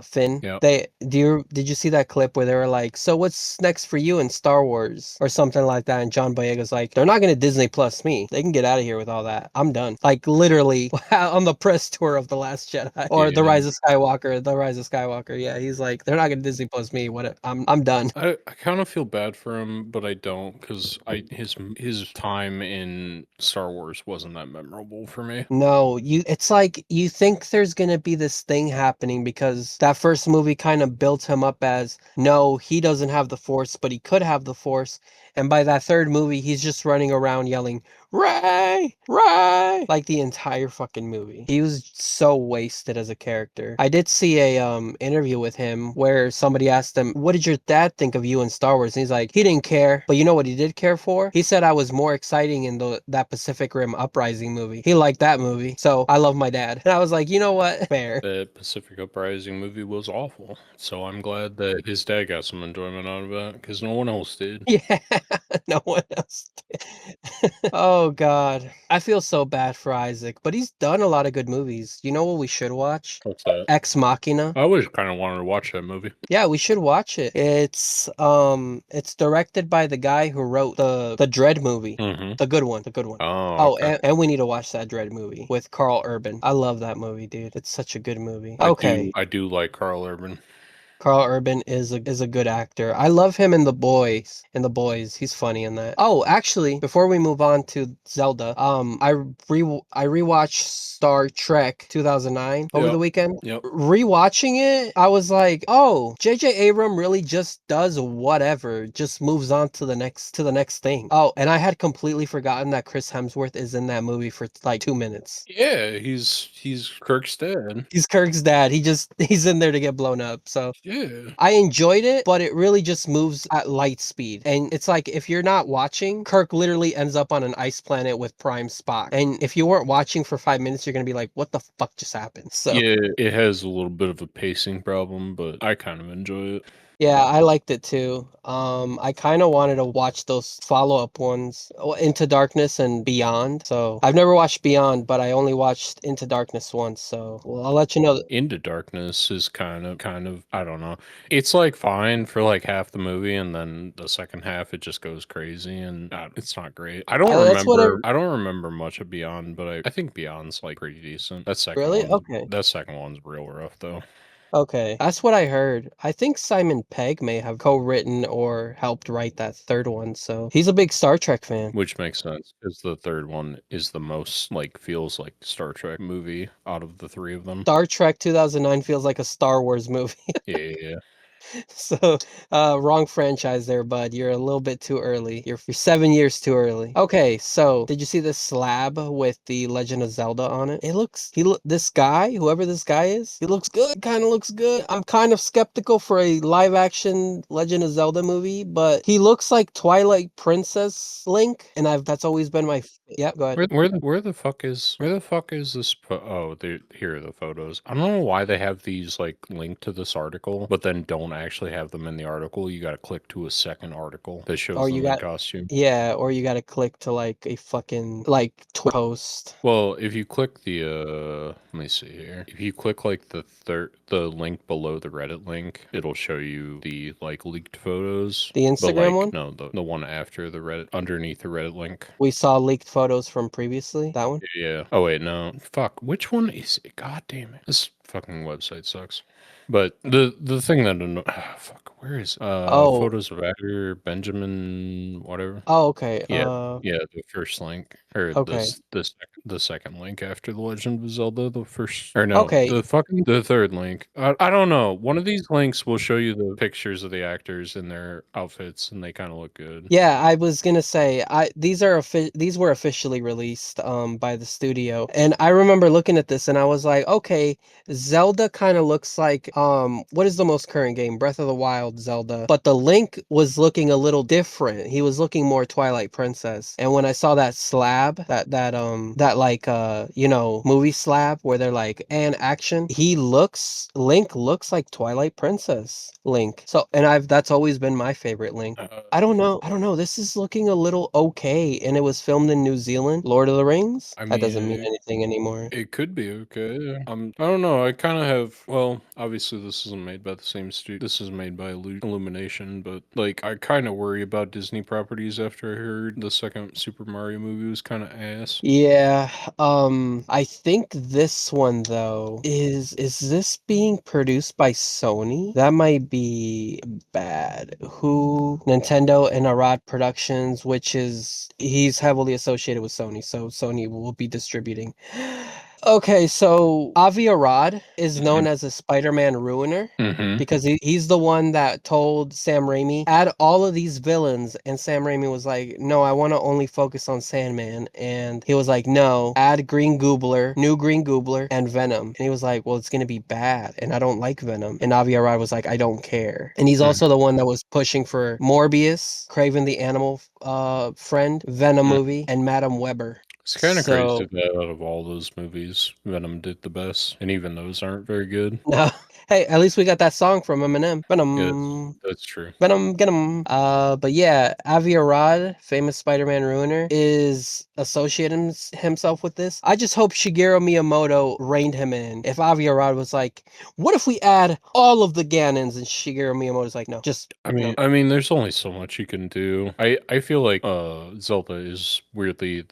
Finn, Yeah. did you see that clip where they were like, so what's next for you in Star Wars or something like that? And John Boyega's like, they're not gonna Disney Plus me. They can get out of here with all that. I'm done. Like literally on the press tour of The Last Jedi or The Yeah. Rise of Skywalker, The Rise of Skywalker. Yeah, he's like, they're not gonna Disney Plus me. What I'm done. I kind of feel bad for him, but I don't because his time in Star Wars wasn't that memorable for me. No, it's like you think there's gonna be this thing happening because that first movie kind of built him up as no, he doesn't have the force, but he could have the force. And by that third movie, he's just running around yelling, Ray! Ray! Like the entire fucking movie. He was so wasted as a character. I did see a interview with him where somebody asked him, what did your dad think of you in Star Wars? And he's like, he didn't care. But you know what he did care for? He said I was more exciting in that Pacific Rim Uprising movie. He liked that movie. So I love my dad. And I was like, you know what? Fair. That Pacific Uprising movie was awful. So I'm glad that his dad got some enjoyment out of it because no one else did. Yeah, no one else did. Oh God. I feel so bad for Isaac, but he's done a lot of good movies. You know what we should watch? What's that? Ex Machina. I always kind of wanted to watch that movie. Yeah, we should watch it. It's directed by the guy who wrote the Dread movie. Mm-hmm. The good one, the good one. Oh, Oh, okay. and we need to watch that Dread movie with Carl Urban. I love that movie, dude. It's such a good movie. Okay. I do like Carl Urban. Carl Urban is a good actor. I love him in The Boys. In The Boys, he's funny in that. Oh, actually, before we move on to Zelda, I rewatched Star Trek 2009 over the Yep. weekend. Yep. Rewatching it, I was like, "Oh, J.J. Abrams really just does whatever, just moves on to the next thing." Oh, and I had completely forgotten that Chris Hemsworth is in that movie for like 2 minutes. Yeah, he's Kirk's dad. He's Kirk's dad. He's in there to get blown up. So Yeah. I enjoyed it, but it really just moves at light speed. And it's like if you're not watching, Kirk literally ends up on an ice planet with Prime Spock. And if you weren't watching for 5 minutes, you're gonna be like, what the fuck just happened? So Yeah, it has a little bit of a pacing problem, but I kind of enjoy it. yeah, I liked it too. I kind of wanted to watch those follow-up ones, Into Darkness and Beyond. So I've never watched Beyond, but I only watched Into Darkness once. So well, I'll let you know. Into Darkness is kind of I don't know. It's like fine for like half the movie, and then the second half it just goes crazy, and it's not great. That's what I don't remember much of Beyond, but I think Beyond's like pretty decent. really okay. That second one's real rough though, Okay, that's what I heard. I think Simon Pegg may have co-written or helped write that third one, so he's a big Star Trek fan. which makes sense because the third one is the most like feels like Star Trek movie out of the three of them. Star Trek 2009 feels like a Star Wars movie. Yeah, yeah, yeah. So, wrong franchise there, bud. You're a little bit too early. You're 7 years too early. Okay, so did you see this slab with the Legend of Zelda on it? This guy, whoever this guy is, he looks good. Kind of looks good. I'm kind of skeptical for a live action Legend of Zelda movie, but he looks like Twilight Princess Link, and that's always been my. Yep, go ahead. Where the fuck is this? Oh, here are the photos. I don't know why they have these like linked to this article, but then don't actually have them in the article. You got to click to a second article that shows Or you them in got costume. Yeah, or you gotta click to like a fucking like post. Well, if you click the let me see here. If you click like the link below the Reddit link, it'll show you the like leaked photos. The But Instagram like one? no, the one after the Reddit underneath the Reddit link. We saw leaked photos from previously. That one? Yeah. Oh wait, no. Fuck. Which one is it? God damn it. This fucking website sucks. But the thing that fuck, where is Oh, photos of actor Benjamin whatever? oh, okay. Yeah. Yeah, the first link or Okay. the second link after the Legend of Zelda, the first or no, Okay. the third link. I don't know. One of these links will show you the pictures of the actors in their outfits and they kind of look good. Yeah, I was gonna say these were officially released by the studio. And I remember looking at this and I was like, okay, Zelda kind of looks like what is the most current game? Breath of the Wild Zelda. But the Link was looking a little different. He was looking more Twilight Princess. And when I saw that slab, that like movie slab where they're like and action, Link looks like Twilight Princess Link. So and I've that's always been my favorite Link. I don't know. I don't know. This is looking a little okay, and it was filmed in New Zealand. Lord of the Rings? I That doesn't mean mean, anything anymore. it could be okay. Yeah. I don't know. I kind of have. Well, obviously, this isn't made by the same studio. This is made by Illumination, but like, I kind of worry about Disney properties after I heard the second Super Mario movie was kind of ass. Yeah, I think this one though is this being produced by Sony? That might be bad. Who? Nintendo and Arad Productions, which is he's heavily associated with Sony, so Sony will be distributing. Okay, so Avi Arad is known Mhm. as a Spider-Man ruiner Mhm. because he's the one that told Sam Raimi, add all of these villains, and Sam Raimi was like, no, I want to only focus on Sandman, and he was like, no, add Green Goobler, new Green Goobler, and Venom, and he was like, well, it's gonna be bad, and I don't like Venom, and Avi Arad was like, I don't care, and he's Mhm. also the one that was pushing for Morbius, Craven the Animal Friend, Venom Mm. movie, and Madam Webber. It's kind of crazy So that out of all those movies, Venom did the best, and even those aren't very good. no. Hey, at least we got that song from Eminem. Yes, Venom. that's true. Venom, get him. But yeah, Avi Arad, famous Spider-Man ruiner, is associating himself with this. I just hope Shigeru Miyamoto reined him in. If Avi Arad was like, what if we add all of the Ganons? And Shigeru Miyamoto's like, no, just I no. mean, I mean, there's only so much you can do. I feel like Zelda is weirdly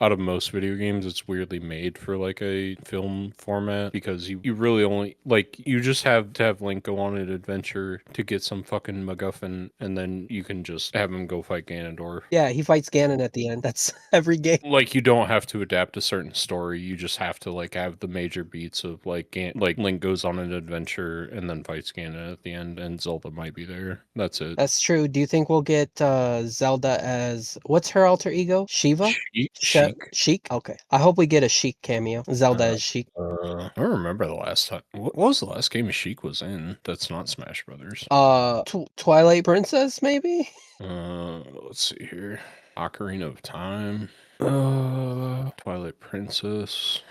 out of most video games, it's weirdly made for like a film format because you really only like you just have to have Link go on an adventure to get some fucking MacGuffin, and then you can just have him go fight Ganondorf. Yeah, he fights Ganon at the end. That's every game. Like you don't have to adapt a certain story. You just have to like have the major beats of like Link goes on an adventure and then fights Ganon at the end, and Zelda might be there. That's it. That's true. Do you think we'll get Zelda as what's her alter ego? Shiva? Sheik. Sheik? Okay. I hope we get a Sheik cameo. Zelda Uh, as Sheik. I don't remember the last time. What was the last game Sheik was in? That's not Smash Brothers. Twilight Princess, maybe? Let's see here. Ocarina of Time. Twilight Princess.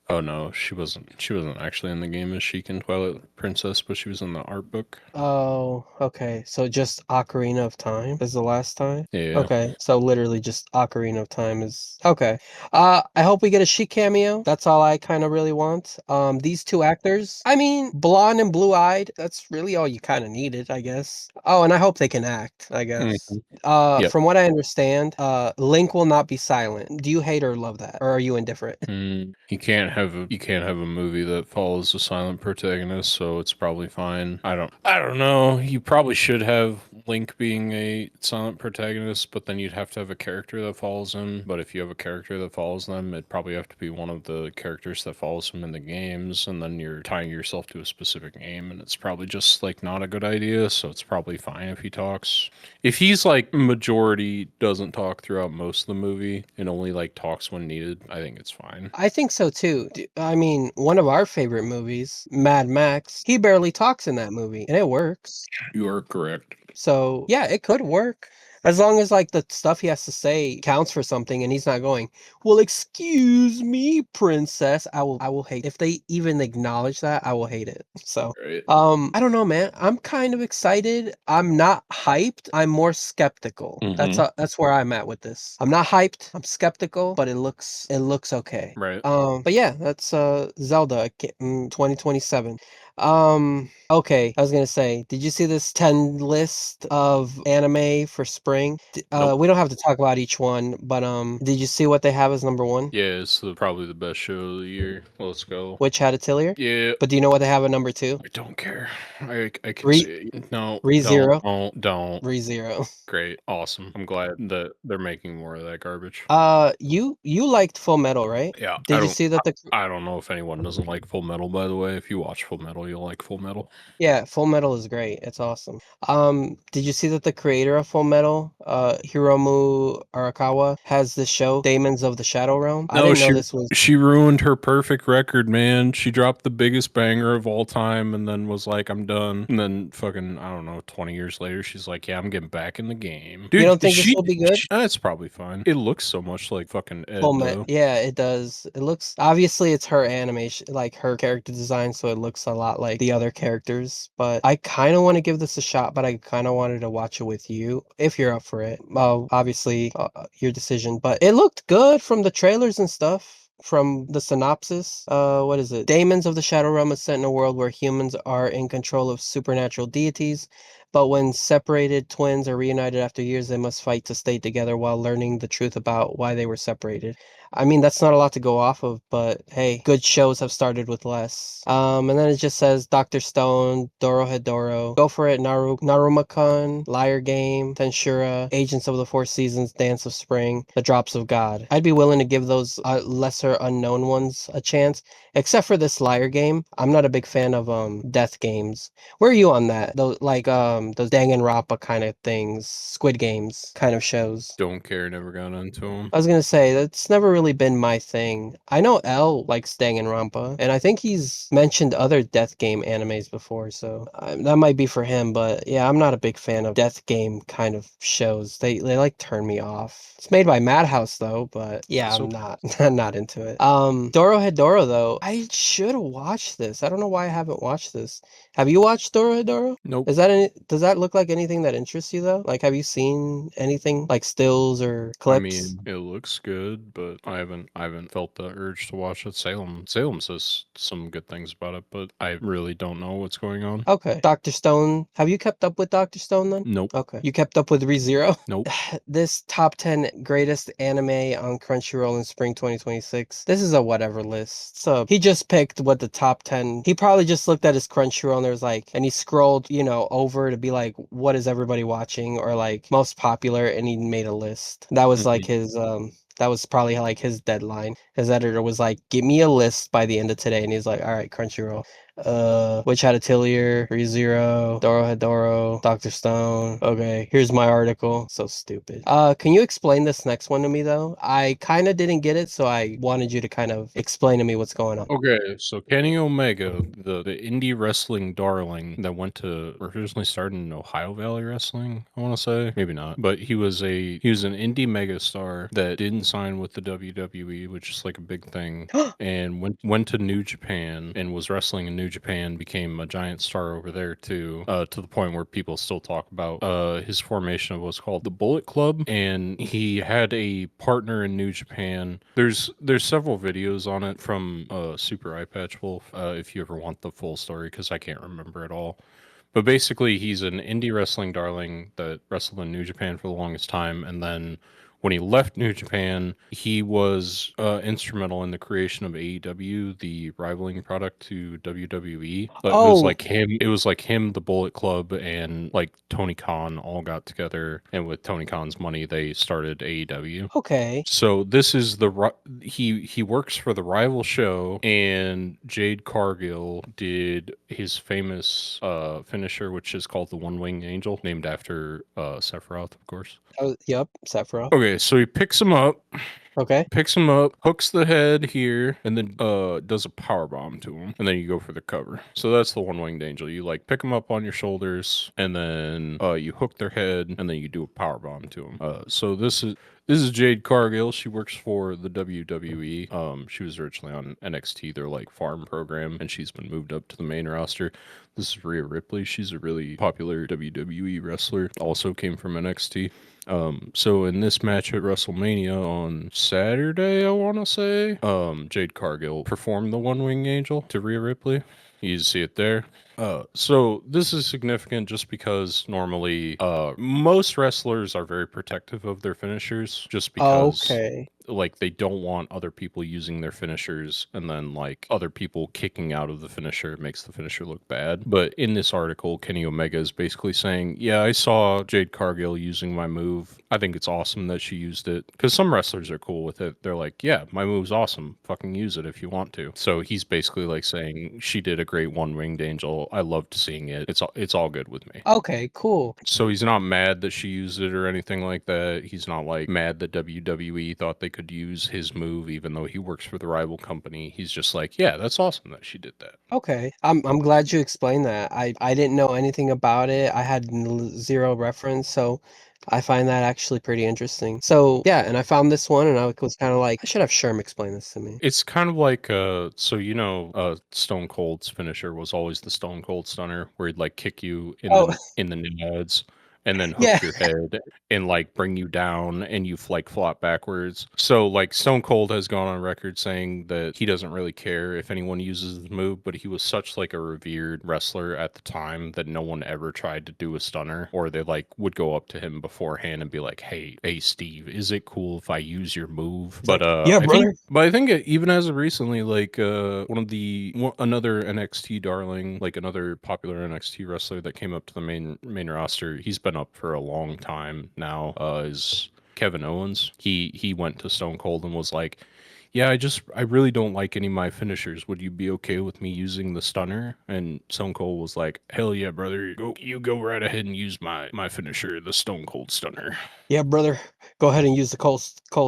Oh no, she wasn't. She wasn't actually in the game as Sheik in Twilight Princess, but she was in the art book. Oh, okay. So just Ocarina of Time is the last time? Yeah. Okay. So literally just Ocarina of Time is okay. I hope we get a Sheik cameo. That's all I kind of really want. These two actors, I mean, blonde and blue-eyed, that's really all you kind of needed, I guess. Oh, and I hope they can act, I guess. Mhm. Yep. From what I understand, Link will not be silent. Do you hate or love that? Or are you indifferent? You can't have a movie that follows a silent protagonist, so it's probably fine. I don't know. You probably should have Link being a silent protagonist, but then you'd have to have a character that follows him. But if you have a character that follows them, it'd probably have to be one of the characters that follows him in the games, and then you're tying yourself to a specific game, and it's probably just like not a good idea, so it's probably fine if he talks. If he's like majority doesn't talk throughout most of the movie and only like talks when needed, I think it's fine. I think so too. I mean, one of our favorite movies, Mad Max, he barely talks in that movie, and it works. You are correct. So, yeah, it could work. As long as like the stuff he has to say counts for something and he's not going, "Well, excuse me, princess." I will hate if they even acknowledge that, I will hate it. So, Right. I don't know, man. I'm kind of excited. I'm not hyped. I'm more skeptical. Mm-hmm. That's where I'm at with this. I'm not hyped. I'm skeptical, but it looks okay. Right. But yeah, that's Zelda 2027. Okay, I was gonna say, did you see this 10 list of anime for spring? Nope. We don't have to talk about each one, but did you see what they have as number one? Yeah, it's probably the best show of the year. Let's go. Witch Hat Atelier? Yeah, But do you know what they have at number two? I don't care. I can Re see. No, ReZero. don't. ReZero. Great, awesome. I'm glad that they're making more of that garbage. You liked Full Metal, right? Yeah, Did you see that the I don't know if anyone doesn't like Full Metal. By the way, if you watch Full Metal, you'll like Full Metal. Yeah, Full Metal is great. It's awesome. Did you see that the creator of Full Metal, Hiromu Arakawa, has this show, Demons of the Shadow Realm? I No, didn't know this was. she ruined her perfect record, man. She dropped the biggest banger of all time, and then was like, "I'm done." And then fucking I don't know, 20 years later, she's like, "Yeah, I'm getting back in the game, You dude." don't think this will be good? That's probably fine. It looks so much like fucking Full Ed Met, though. yeah, it does. It looks obviously it's her animation, like her character design, so it looks a lot like the other characters. But I kind of want to give this a shot, but I kind of wanted to watch it with you if you're up for it. Well, obviously, your decision, but it looked good from the trailers and stuff. From the synopsis, what is it? Demons of the Shadow Realm is set in a world where humans are in control of supernatural deities. But when separated twins are reunited after years, they must fight to stay together while learning the truth about why they were separated. I mean, that's not a lot to go off of, but hey, good shows have started with less. And then it just says Dr. Stone, Dorohedoro, Go For It, Narumakon, Liar Game, Tenshura, Agents of the Four Seasons, Dance of Spring, The Drops of God. I'd be willing to give those lesser unknown ones a chance, except for this Liar Game. I'm not a big fan of death games. Where are you on that? Those Danganronpa kind of things, Squid Games kind of shows. Don't care, never got into them. I was gonna say that's never really been my thing. I know L likes Danganronpa, and I think he's mentioned other death game animes before, so that might be for him. But yeah, I'm not a big fan of death game kind of shows. They like turn me off. It's made by Madhouse though, but yeah, I'm So not I'm not into it. Dorohedoro though, I should watch this. I don't know why I haven't watched this. Have you watched Dorohedoro? nope. Is that any, does that look like anything that interests you though? Like, have you seen anything like stills or I clips? mean, it looks good, but I haven't felt the urge to watch it. Salem says some good things about it, but I really don't know what's going on. Okay. Dr. Stone. Have you kept up with Dr. Stone then? Nope. Okay. You kept up with ReZero? Nope. This top 10 greatest anime on Crunchyroll in spring 2026. This is a whatever list. So he just picked what the top 10. He probably just looked at his Crunchyroll and there was like, and he scrolled, over to be like, what is everybody watching or like most popular, and he made a list. That was like Mhm. his that was probably like his deadline. His editor was like, give me a list by the end of today. And he's like, all right, Crunchyroll. Witch Hat Atelier, ReZero, Dorohedoro, Dr. Stone. Okay, here's my article. So stupid. Can you explain this next one to me though? I kind of didn't get it, so I wanted you to kind of explain to me what's going on. Okay, so Kenny Omega, the indie wrestling darling that went to originally started in Ohio Valley Wrestling, I want to say, maybe not, but he was an indie megastar that didn't sign with the WWE, which is like a big thing, and went to New Japan and was wrestling in New Japan, became a giant star over there too, to the point where people still talk about his formation of what's called the Bullet Club, and he had a partner in New Japan. There's several videos on it from Super Eye Patch Wolf, if you ever want the full story, because I can't remember it all. But basically, he's an indie wrestling darling that wrestled in New Japan for the longest time, and then when he left New Japan, he was instrumental in the creation of AEW, the rivaling product to WWE. But it was Oh, like him. It was like him, the Bullet Club, and like Tony Khan all got together, and with Tony Khan's money, they started AEW. okay. So this is he works for the rival show, and Jade Cargill did his famous finisher, which is called the One Winged Angel, named after Sephiroth, of course. Oh, yep, Sephiroth. Okay, so he Okay. picks him up, hooks the head here, and then does a power bomb to him, and then you go for the cover. So that's the One Winged Angel. You like pick them up on your shoulders, and then you hook their head, and then you do a power bomb to them. So this is Jade Cargill. She works for the WWE. She was originally on NXT, their like farm program, and she's been moved up to the main roster. This is Rhea Ripley. She's a really popular WWE wrestler. Also came from NXT. So in this match at WrestleMania on Saturday, I want to say, Jade Cargill performed the One Wing Angel to Rhea Ripley. You see it there. So this is significant just because normally, most wrestlers are very protective of their finishers just because Okay. like they don't want other people using their finishers and then like other people kicking out of the finisher makes the finisher look bad. But in this article, Kenny Omega is basically saying, yeah, I saw Jade Cargill using my move. I think it's awesome that she used it because some wrestlers are cool with it. They're like, yeah, my move's awesome. Fucking use it if you want to. So he's basically like saying she did a great One Winged Angel. I loved seeing it. It's all good with me. Okay, cool. So he's not mad that she used it or anything like that. He's not like mad that WWE thought they could use his move even though he works for the rival company. He's just like, yeah, that's awesome that she did that. Okay. I'm glad you explained that. I didn't know anything about it. I had zero reference, so I find that actually pretty interesting. So, yeah, and I found this one and I was kind of like, I should have Sherm explain this to me. It's kind of like so Stone Cold's finisher was always the Stone Cold Stunner where he'd like kick you Oh, in the nads and then Yeah. hook your head and like bring you down and you like flop backwards. So like Stone Cold has gone on record saying that he doesn't really care if anyone uses the move, but he was such like a revered wrestler at the time that no one ever tried to do a stunner, or they like would go up to him beforehand and be like, hey Steve, is it cool if I use your move? It's But like, yeah, brother. I think even as of recently, like another NXT darling, like another popular NXT wrestler that came up to the main roster, he's been up for a long time now. Is Kevin Owens. He went to Stone Cold and was like, "Yeah, I really don't like any of my finishers. Would you be okay with me using the stunner?" And Stone Cold was like, "Hell yeah, brother. You go right ahead and use my finisher, the Stone Cold Stunner." Yeah, brother. Go ahead and use the cold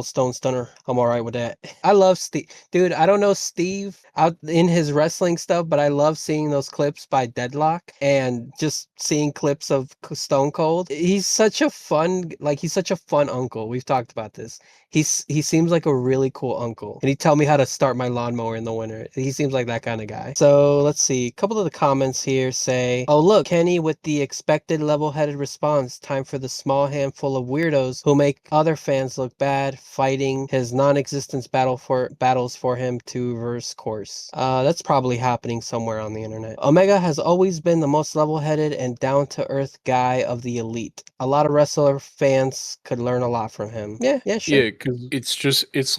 stone stunner. I'm all right with that. I love Steve, dude. I don't know Steve out in his wrestling stuff, but I love seeing those clips by Deadlock and just seeing clips of Stone Cold. He's such a fun uncle. We've talked about this. He seems like a really cool uncle, and he tell me how to start my lawnmower in the winter. He seems like that kind of guy. So let's see. A couple of the comments here say, "Oh look, Kenny with the expected level-headed response. Time for the small handful of weirdos who make other fans look bad, fighting his non-existence battles for him to reverse course." That's probably happening somewhere on the internet. Omega has always been the most level-headed and down-to-earth guy of the elite. A lot of wrestler fans could learn a lot from him. Yeah, yeah, sure. Yeah, because it's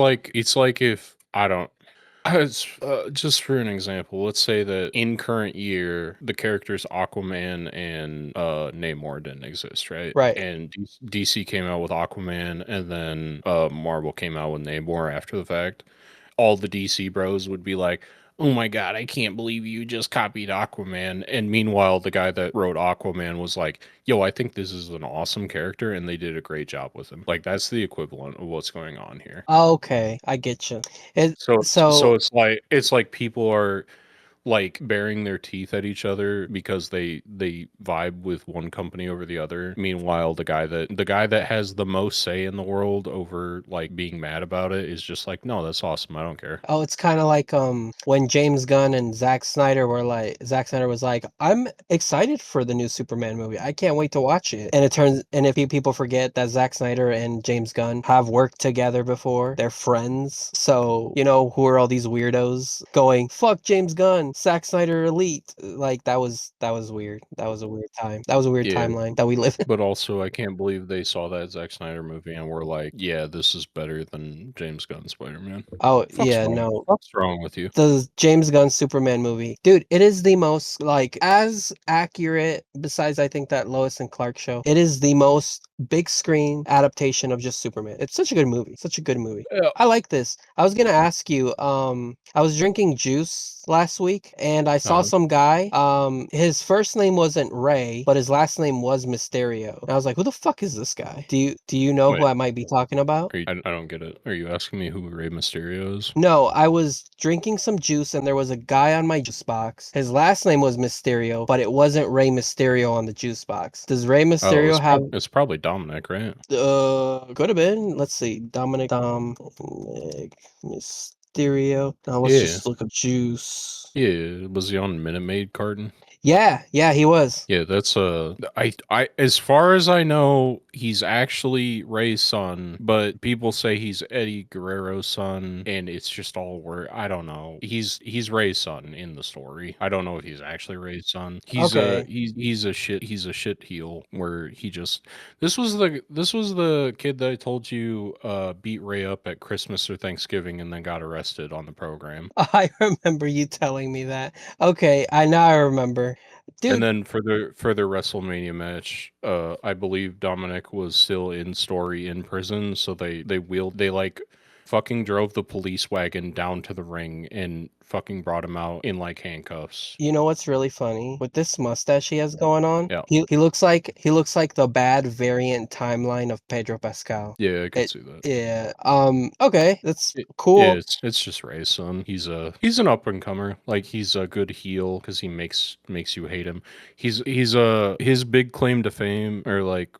like if I don't. Just for an example, let's say that in current year, the characters Aquaman and Namor didn't exist, right? Right. And DC came out with Aquaman, and then Marvel came out with Namor after the fact. All the DC bros would be like, "Oh my god, I can't believe you just copied Aquaman." And meanwhile, the guy that wrote Aquaman was like, "Yo, I think this is an awesome character, and they did a great job with him." Like that's the equivalent of what's going on here. Okay, I get you. It So so it's like people are like baring their teeth at each other because they vibe with one company over the other. Meanwhile, the guy that has the most say in the world over like being mad about it is just like, "No, that's awesome. I don't care." Oh, it's kind of like when James Gunn and Zack Snyder was like, "I'm excited for the new Superman movie. I can't wait to watch it." And if people forget that Zack Snyder and James Gunn have worked together before, they're friends. So, who are all these weirdos going, "Fuck James Gunn, Zack Snyder elite." Like that was weird. That was a weird time. That was a weird Yeah, timeline that we live in. but also I can't believe they saw that Zack Snyder movie and were like, "Yeah, this is better than James Gunn's Spider-Man." Oh, yeah, no. Fuck's wrong with you? The James Gunn Superman movie. Dude, it is the most like as accurate besides I think that Lois and Clark show. It is the most big screen adaptation of just Superman. It's such a good movie. Such a good movie. Yeah. I like this. I was gonna ask you, I was drinking juice last week and I saw Uh, some guy. His first name wasn't Ray, but his last name was Mysterio. And I was like, who the fuck is this guy? Do you know who wait, I might be talking about? I don't get it. Are you asking me who Rey Mysterio is? No, I was drinking some juice and there was a guy on my juice box. His last name was Mysterio, but it wasn't Rey Mysterio on the juice box. Does Rey Oh, Mysterio have it's probably Dominic, right? could have been. Let's see. Dominic Mysterio. Now let's Yeah. just look up juice. Yeah, was he on Minute Maid carton? Yeah, yeah, he was. Yeah, that's I as far as I know, he's actually Ray's son, but people say he's Eddie Guerrero's son, and it's just all word. I don't know. He's Ray's son in the story. I don't know if he's actually Ray's son. Okay. He's a shit heel where he just this was the kid that I told you beat Ray up at Christmas or Thanksgiving and then got arrested on the program. I remember you telling me that. Okay, I remember. And Dude, then for the WrestleMania match, I believe Dominic was still in story in prison, so they like fucking drove the police wagon down to the ring and fucking brought him out in like handcuffs. you know what's really funny? With this mustache he has going on, Yeah, he looks like the bad variant timeline of Pedro Pascal. yeah, I could It see that. yeah. Okay, that's Yeah, cool. it's just Ray's son. He's an up and comer. Like he's a good heel because he makes you hate him. His big claim to fame or like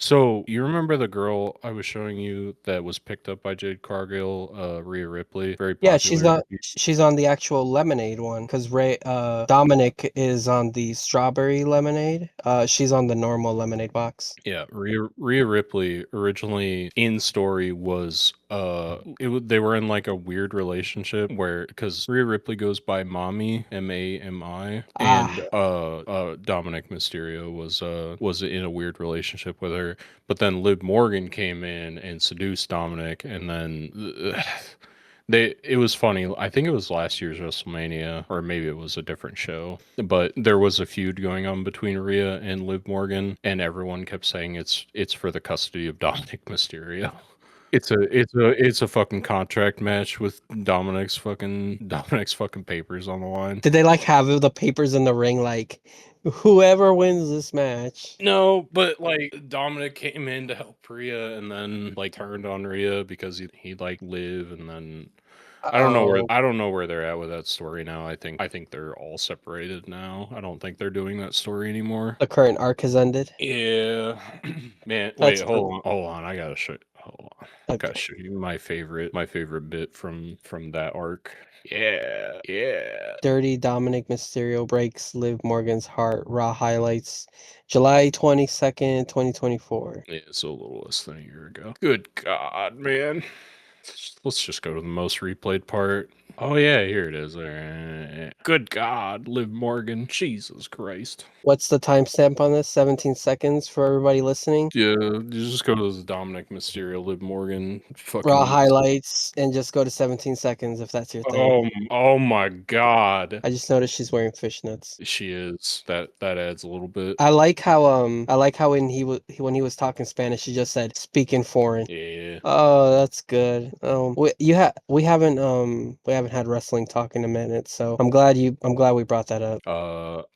So you remember the girl I was showing you that was picked up by Jade Cargill, Rhea Ripley, very Yeah, popular. she's on the actual lemonade one because Ray Dominic is on the strawberry lemonade. She's on the normal lemonade box. Yeah, Rhea Ripley originally in story was they were in like a weird relationship where because Rhea Ripley goes by Mommy Mami, and Ah, Dominic Mysterio was in a weird relationship with her, but then Liv Morgan came in and seduced Dominic, and then it was funny. I think it was last year's WrestleMania, or maybe it was a different show. But there was a feud going on between Rhea and Liv Morgan, and everyone kept saying it's for the custody of Dominic Mysterio. It's a fucking contract match with Dominic's fucking papers on the line. did they like have the papers in the ring like whoever wins this match? No, but like Dominic came in to help Rhea and then like turned on Rhea because he like Liv, and then Oh, I don't know where they're at with that story now. I think they're all separated now. I don't think they're doing that story anymore. the current arc has ended. Yeah. Man, wait, That's fun. hold on. I gotta show hold on. Gotta Okay. show you my favorite bit from that arc. Yeah, yeah. Dirty Dominic Mysterio breaks Liv Morgan's heart. Raw highlights July 22nd, 2024. Yeah, it's a little less than a year ago. Good God, man. Let's just go to the most replayed part. Oh yeah, here it is. Good God, Liv Morgan. Jesus Christ. What's the timestamp on this? 17 seconds for everybody listening. Yeah, you just go to the Dominic Mysterio, Liv Morgan. Raw Fucking. highlights and just go to 17 seconds if that's your thing. Oh my God. I just noticed she's wearing fishnets. She is. That adds a little bit. I like how when he was talking Spanish, he just said speaking foreign. Yeah. Oh, that's good. We haven't had wrestling talk in a minute, so I'm glad we brought that up.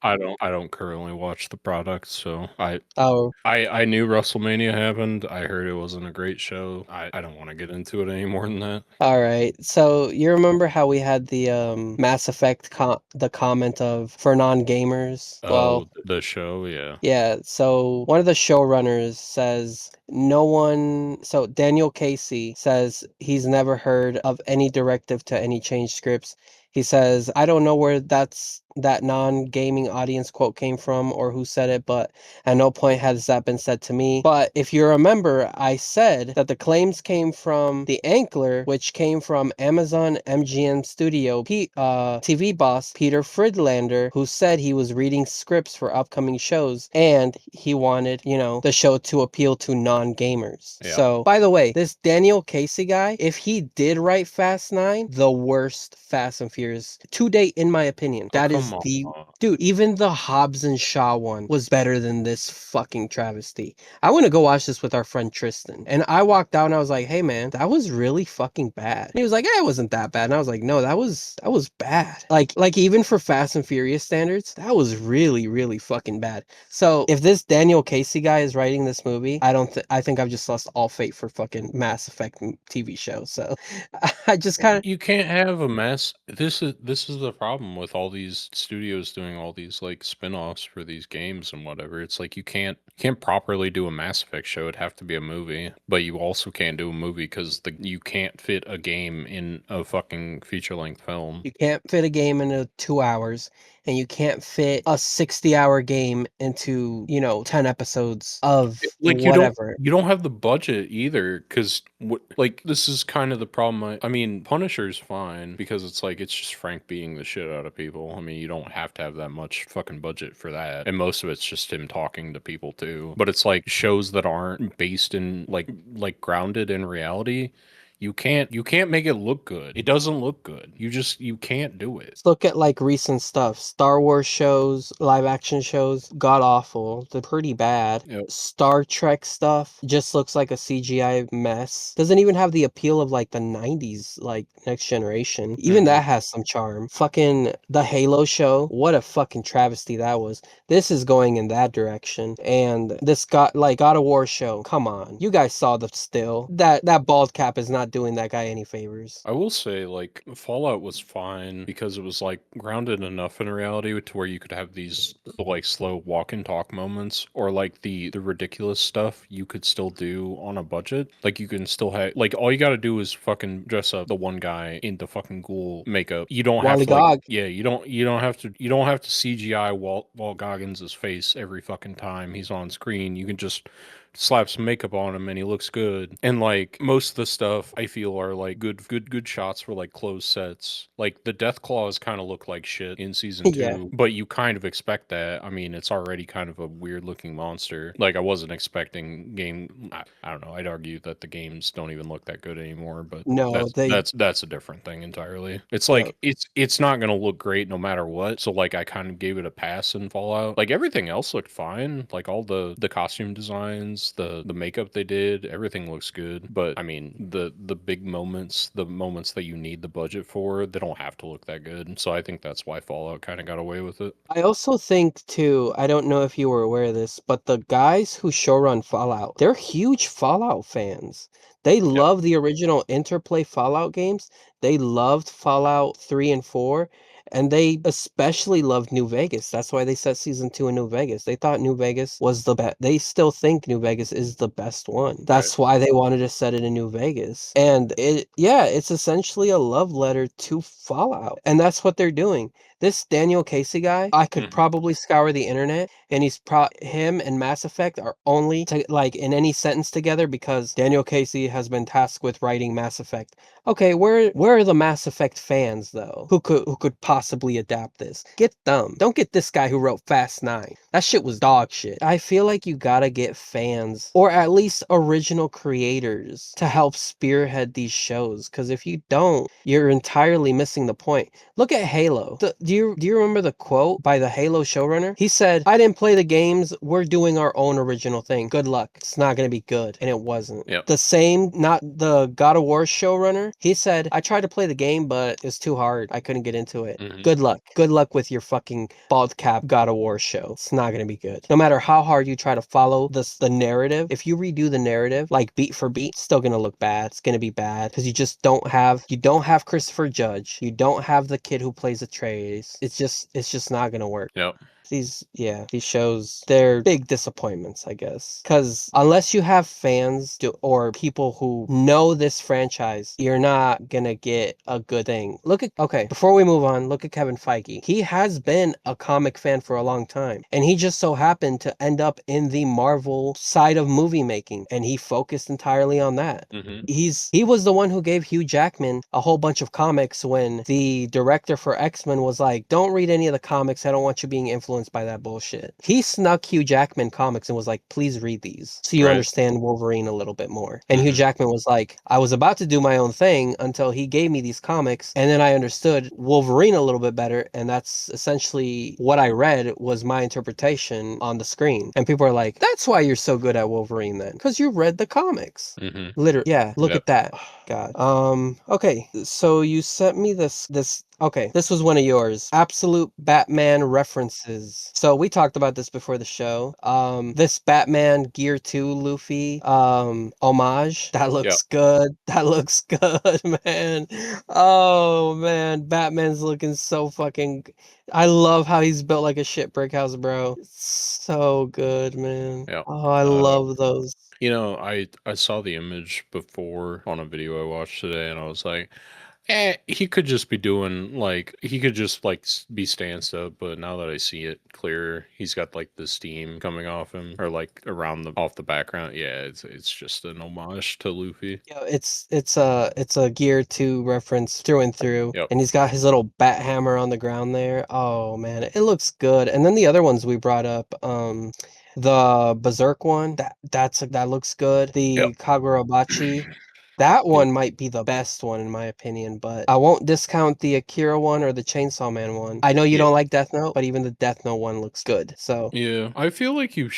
I don't currently watch the product, so Oh, I knew WrestleMania happened. I heard it wasn't a great show. I don't want to get into it any more than that. all right. So you remember how we had the Mass Effect the comment of for non-gamers? Oh, Well, the show, yeah. yeah, so one of the showrunners says no one, so Daniel Casey says he's never heard of any directive to any change scripts. He says, I don't know where that non-gaming audience quote came from or who said it, but at no point has that been said to me. But if you remember, I said that the claims came from the Ankler, which came from Amazon MGM Studio TV boss Peter Fridlander, who said he was reading scripts for upcoming shows and he wanted, the show to appeal to non-gamers. Yeah. So, by the way, this Daniel Casey guy, if he did write Fast 9, the worst Fast and Furious to date, in my opinion. Oh, That come is on. the Dude, even the Hobbs and Shaw one was better than this fucking travesty. I want to go watch this with our friend Tristan. And I walked out and I was like, hey man, that was really fucking bad. And he was like, yeah, it wasn't that bad. And I was like, no, that was bad. Like even for Fast and Furious standards, that was really, really fucking bad. So if this Daniel Casey guy is writing this movie, I think I've just lost all faith for fucking Mass Effect TV show. So I just kind of You can't have a mess. This is the problem with all these studios doing all these like spin-offs for these games and whatever. It's like you can't properly do a Mass Effect show. It'd have to be a movie, but you also can't do a movie because you can't fit a game in a fucking feature-length film. You can't fit a game into 2 hours, and you can't fit a 60-hour game into, 10 episodes of Like whatever. you don't have the budget either because like this is kind of the problem. I mean, Punisher's fine because it's like it's just Frank beating the shit out of people. I mean, you don't have to have that much fucking budget for that, and most of it's just him talking to people too. But it's like shows that aren't based in like grounded in reality. You can't make it look good. It doesn't look good. You can't do it. Let's look at like recent stuff. Star Wars shows, live action shows, god awful. They're pretty bad. Yep. Star Trek stuff just looks like a CGI mess. Doesn't even have the appeal of like the 90s, like Next Generation. Even Mm-mm. that has some charm. Fucking the Halo show, what a fucking travesty that was. This is going in that direction. And this God of War show, come on. You guys saw the still. That bald cap is not not doing that guy any favors. I will say, like, Fallout was fine because it was like grounded enough in reality to where you could have these like slow walk and talk moments, or like the ridiculous stuff you could still do on a budget. Like you can still have like all you got to do is fucking dress up the one guy in the fucking ghoul makeup. You don't have Wally to like Gog. yeah, you don't have to CGI Walt Goggins' face every fucking time he's on screen. You can just slap some makeup on him and he looks good. And like most of the stuff I feel are like good shots for like closed sets. Like the Death Claws kind of look like shit in season Yeah. 2, but you kind of expect that. I mean, it's already kind of a weird looking monster. Like I wasn't expecting I don't know. I'd argue that the games don't even look that good anymore, but No, that's they that's that's a different thing entirely. It's yeah. like it's not gonna look great no matter what. So like I kind of gave it a pass in Fallout. Like everything else looked fine. Like all the costume designs, the makeup they did, everything looks good. But I mean the big moments, the moments that you need the budget for, they don't have to look that good. So I think that's why Fallout kind of got away with it. I also think too, I don't know if you were aware of this, but the guys who showrun Fallout, they're huge Fallout fans. They Yep. love the original Interplay Fallout games. They loved Fallout 3 and 4, and they especially loved New Vegas. That's why they set season 2 in New Vegas. They thought New Vegas was the best. They still think New Vegas is the best one. Right. That's why they wanted to set it in New Vegas. And yeah, it's essentially a love letter to Fallout. And that's what they're doing. This Daniel Casey guy, I could Hmm. probably scour the internet, and him and Mass Effect are only like in any sentence together because Daniel Casey has been tasked with writing Mass Effect. Okay, where are the Mass Effect fans though? Who could possibly adapt this? Get them. Don't get this guy who wrote Fast 9. That shit was dog shit. I feel like you gotta get fans or at least original creators to help spearhead these shows. Cause if you don't, you're entirely missing the point. Look at Halo. Do you remember the quote by the Halo showrunner? He said, "I didn't play the games. We're doing our own original thing. Good luck. It's not going to be good." And it wasn't. Yep. The same, not the God of War showrunner. He said, "I tried to play the game, but it's too hard. I couldn't get into it. Hmm. Good luck. Good luck with your fucking bald cap God of War show. It's not going to be good. No matter how hard you try to follow the narrative, if you redo the narrative like beat for beat, it's still going to look bad. It's going to be bad because you don't have Christopher Judge. You don't have the kid who plays Atreus. It's just not going to work. Yep. These shows, they're big disappointments, I guess. Because unless you have fans or people who know this franchise, you're not gonna get a good thing. Okay, before we move on, look at Kevin Feige. He has been a comic fan for a long time, and he just so happened to end up in the Marvel side of movie making, and he focused entirely on that. Hmm. He was the one who gave Hugh Jackman a whole bunch of comics when the director for X-Men was like, "Don't read any of the comics. I don't want you being influenced by that bullshit." He snuck Hugh Jackman comics and was like, "Please read these so you Right. understand Wolverine a little bit more." And Hugh Hmm. Jackman was like, "I was about to do my own thing until he gave me these comics, and then I understood Wolverine a little bit better, and that's essentially what I read was my interpretation on the screen." And people are like, "That's why you're so good at Wolverine then, because you read the comics." Hmm. Literally, yeah, look Yep. at that. God. Okay, so you sent me this. Okay, this was one of yours. Absolute Batman references. So we talked about this before the show. This Batman Gear 2 Luffy homage. That Yep. looks good. That looks good, man. Oh man, Batman's looking so fucking I love how he's built like a shit brick house, bro. It's so good, man. Yep. Oh, I Uh, love those. I saw the image before on a video I watched today, and I was like, he could just be doing like he could just like be stand up. But now that I see it clearer, he's got like the steam coming off him or like around the off the background. Yeah, it's just an homage to Luffy. Yeah, it's a Gear 2 reference through and through, Yep. and he's got his little bat hammer on the ground there. Oh man, it looks good. And then the other ones we brought up, the Berserk one, that looks good. Yep. The Kagurabachi, that Yeah. one might be the best one in my opinion, but I won't discount the Akira one or the Chainsaw Man one. I know you Yeah. don't like Death Note, but even the Death Note one looks good. So Yeah, I feel like you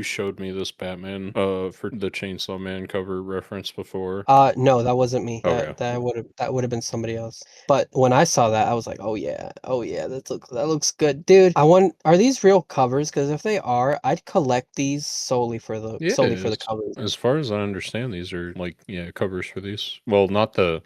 showed me this Batman for the Chainsaw Man cover reference before. no, that wasn't me. Okay. That would have been somebody else. But when I saw that, I was like, oh yeah, that looks good, dude. Are these real covers? Because if they are, I'd collect these solely for the Yeah, solely for the covers. as far as I understand, these are like yeah covers universe for these. Well, not the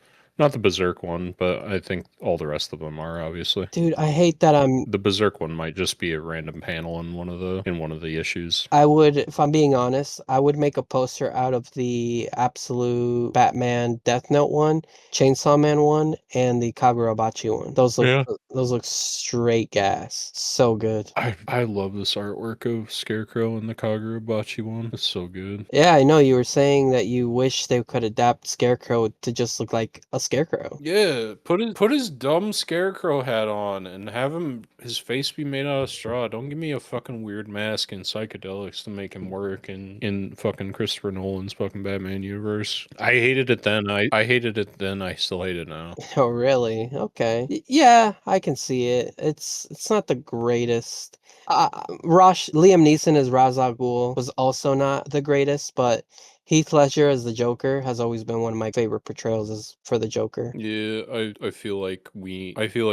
Berserk one, but I think all the rest of them are obviously. Dude, I hate that I'm The Berserk one might just be a random panel in one of the issues. I would, if I'm being honest, I would make a poster out of the absolute Batman Death Note one, Chainsaw Man one, and the Kagurabachi one. Yeah. Those look straight gas. So good. I love this artwork of Scarecrow and the Kagurabachi one. It's so good. Yeah, I know you were saying that you wish they could adapt Scarecrow to just look like a scarecrow. Yeah, put his dumb scarecrow hat on and have his face be made out of straw. Don't give me a fucking weird mask and psychedelics to make him work in fucking Christopher Nolan's fucking Batman universe. I hated it then. I hated it then. I still hate it now. Oh, really? Okay. Yeah, I can see it. It's not the greatest. Liam Neeson as Ra's al Ghul was also not the greatest, but Heath Ledger as the Joker has always been one of my favorite portrayals as for the Joker. Yeah, I feel like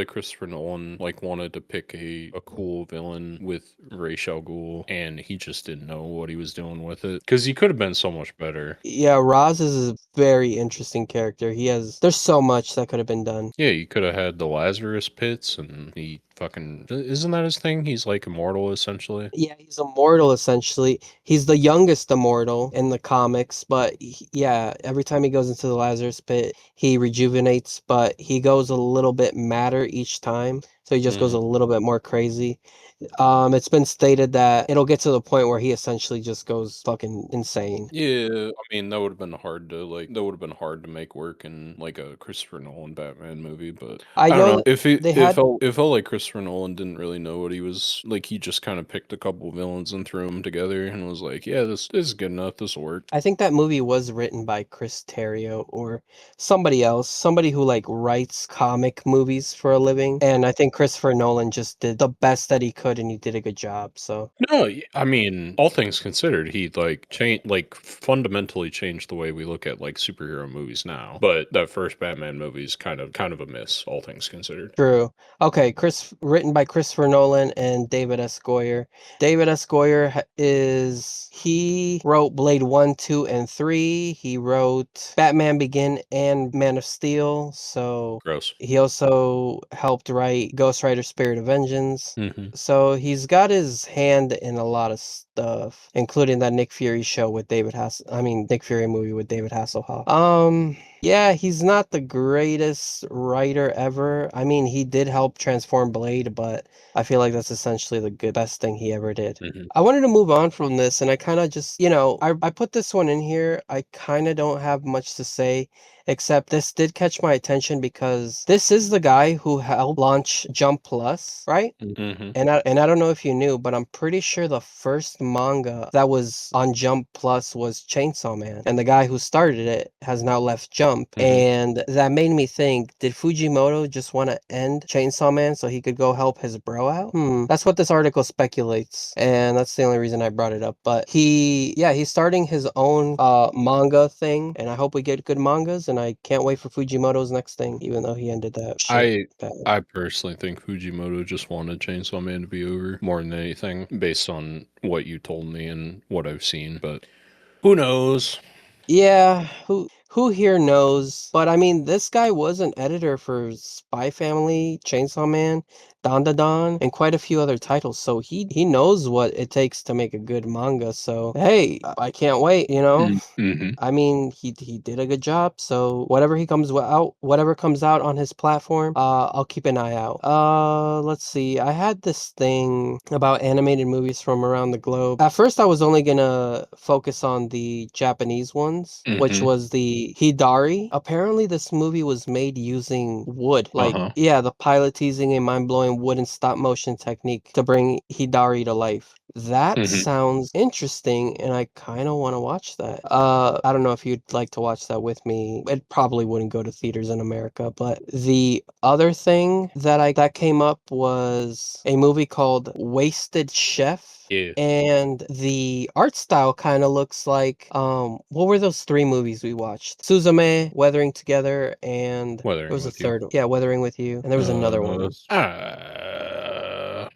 Christopher Nolan like wanted to pick a cool villain with Ra's al Ghul, and he just didn't know what he was doing with it because he could have been so much better. Yeah, Roz is a very interesting character. There's so much that could have been done. Yeah, you could have had the Lazarus pits, and he fucking isn't that his thing? He's like immortal essentially. Yeah, he's immortal essentially. He's the youngest immortal in the comics, but yeah, every time he goes into the Lazarus pit, he rejuvenates, but he goes a little bit madder each time. So he just goes a little bit more crazy. It's been stated that it'll get to the point where he essentially just goes fucking insane. Yeah, I mean that would have been hard to make work in like a Christopher Nolan Batman movie, but I I don't know know. that they had It felt like Christopher Nolan didn't really know what he was like. He just kind of picked a couple villains and threw them together and was like, "Yeah, this is good enough. This will work." I think that movie was written by Chris Terrio or somebody else, somebody who like writes comic movies for a living. And I think Christopher Nolan just did the best that he could and he did a good job. So No, I mean, all things considered, he like changed, like fundamentally changed the way we look at like superhero movies now. But that first Batman movie is kind of a miss, all things considered. true. Okay, written by Christopher Nolan and David S. Goyer. David S. Goyer he wrote Blade 1, 2, and 3. He wrote Batman Begin and Man of Steel. So Gross. he also helped write Ghost Rider Spirit of Vengeance. Hmm. So he's got his hand in a lot of stuff, including that Nick Fury show with Nick Fury movie with David Hasselhoff. Yeah, he's not the greatest writer ever. I mean, he did help transform Blade, but I feel like that's essentially the best thing he ever did. Hmm. I wanted to move on from this, and I kind of just, I put this one in here. I kind of don't have much to say, except this did catch my attention because this is the guy who helped launch Jump Plus, right? Hmm. And I don't know if you knew, but I'm pretty sure the first manga that was on Jump Plus was Chainsaw Man. And the guy who started it has now left Jump. Hmm. And that made me think, did Fujimoto just want to end Chainsaw Man so he could go help his bro out? That's what this article speculates. And that's the only reason I brought it up. But he's starting his own manga thing. And I hope we get good mangas. And I can't wait for Fujimoto's next thing, even though he ended that shit I bad. I personally think Fujimoto just wanted Chainsaw Man to be over more than anything, based on what you told me and what I've seen. But who knows? Yeah, who here knows? But I mean, this guy was an editor for Spy Family, Chainsaw Man, Don Da Don, and quite a few other titles. So he knows what it takes to make a good manga. So hey, I can't wait, you know? Mm-hmm. I mean, he did a good job. So whatever comes out on his platform, I'll keep an eye out. Let's see. I had this thing about animated movies from around the globe. At first, I was only gonna focus on the Japanese ones, which Mm-hmm. was the Hidari. Apparently, this movie was made using wood. Like, Uh-huh. yeah, the pilot using a mind-blowing wood and stop motion technique to bring Hidari to life. That Mm-hmm. sounds interesting, and I kind of want to watch that. I don't know if you'd like to watch that with me. It probably wouldn't go to theaters in America, but the other thing that came up was a movie called Wasted Chef. Yeah. And the art style kind of looks like what were those three movies we watched? Suzume, Weathering Together, and there Weathering was a with you. third one. Yeah, Weathering with You, and there was another one.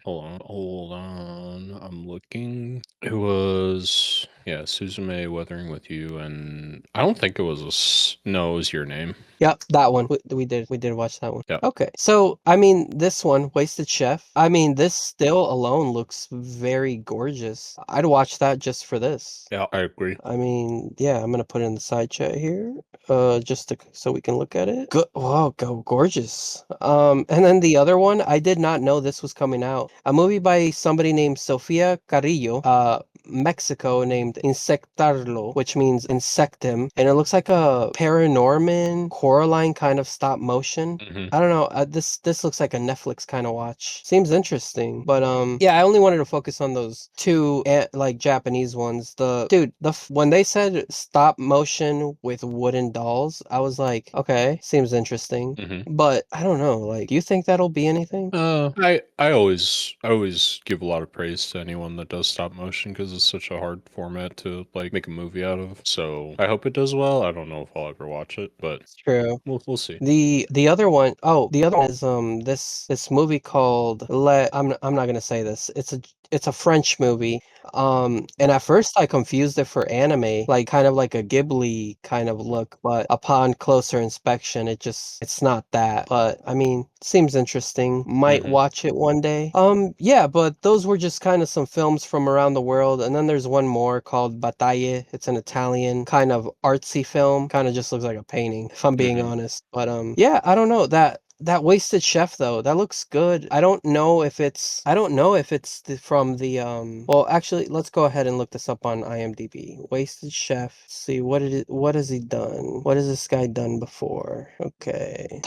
Hold on. I'm looking. It was. Yeah, Suzume, Weathering with You, and I don't think it was no, it was Your Name. Yep, that one. We did watch that one. Yeah. Okay. So, I mean, this one, Wasted Chef. I mean, this still alone looks very gorgeous. I'd watch that just for this. Yeah, I agree. I mean, yeah, I'm gonna put it in the side chat here, just to, so we can look at it. Good, wow, go gorgeous. And then the other one, I did not know this was coming out. A movie by somebody named Sofia Carrillo, Mexico, named Insectarlo, which means insect him, and it looks like a Paranorman, Coraline kind of stop motion. Hmm. I don't know. This looks like a Netflix kind of watch. Seems interesting, but yeah, I only wanted to focus on those two like Japanese ones. When they said stop motion with wooden dolls, I was like, okay, seems interesting. Hmm. But I don't know. Like, do you think that'll be anything? I always give a lot of praise to anyone that does stop motion because it's such a hard format to like make a movie out of. So I hope it does well. I don't know if I'll ever watch it, but It's true. we'll see. The other one, oh, the other one is this movie called I'm not gonna say this. It's a French movie. And at first I confused it for anime, like kind of like a Ghibli kind of look, but upon closer inspection, it's not that. But I mean, seems interesting. Might Hmm. watch it one day. Yeah, but those were just kind of some films from around the world, and then there's one more called Battaglie. It's an Italian kind of artsy film. Kind of just looks like a painting, if I'm being Hmm. honest. But yeah, I don't know that Wasted Chef though. That looks good. I don't know if it's from the well, actually, let's go ahead and look this up on IMDb. Wasted Chef. See what has he done? What has this guy done before? Okay.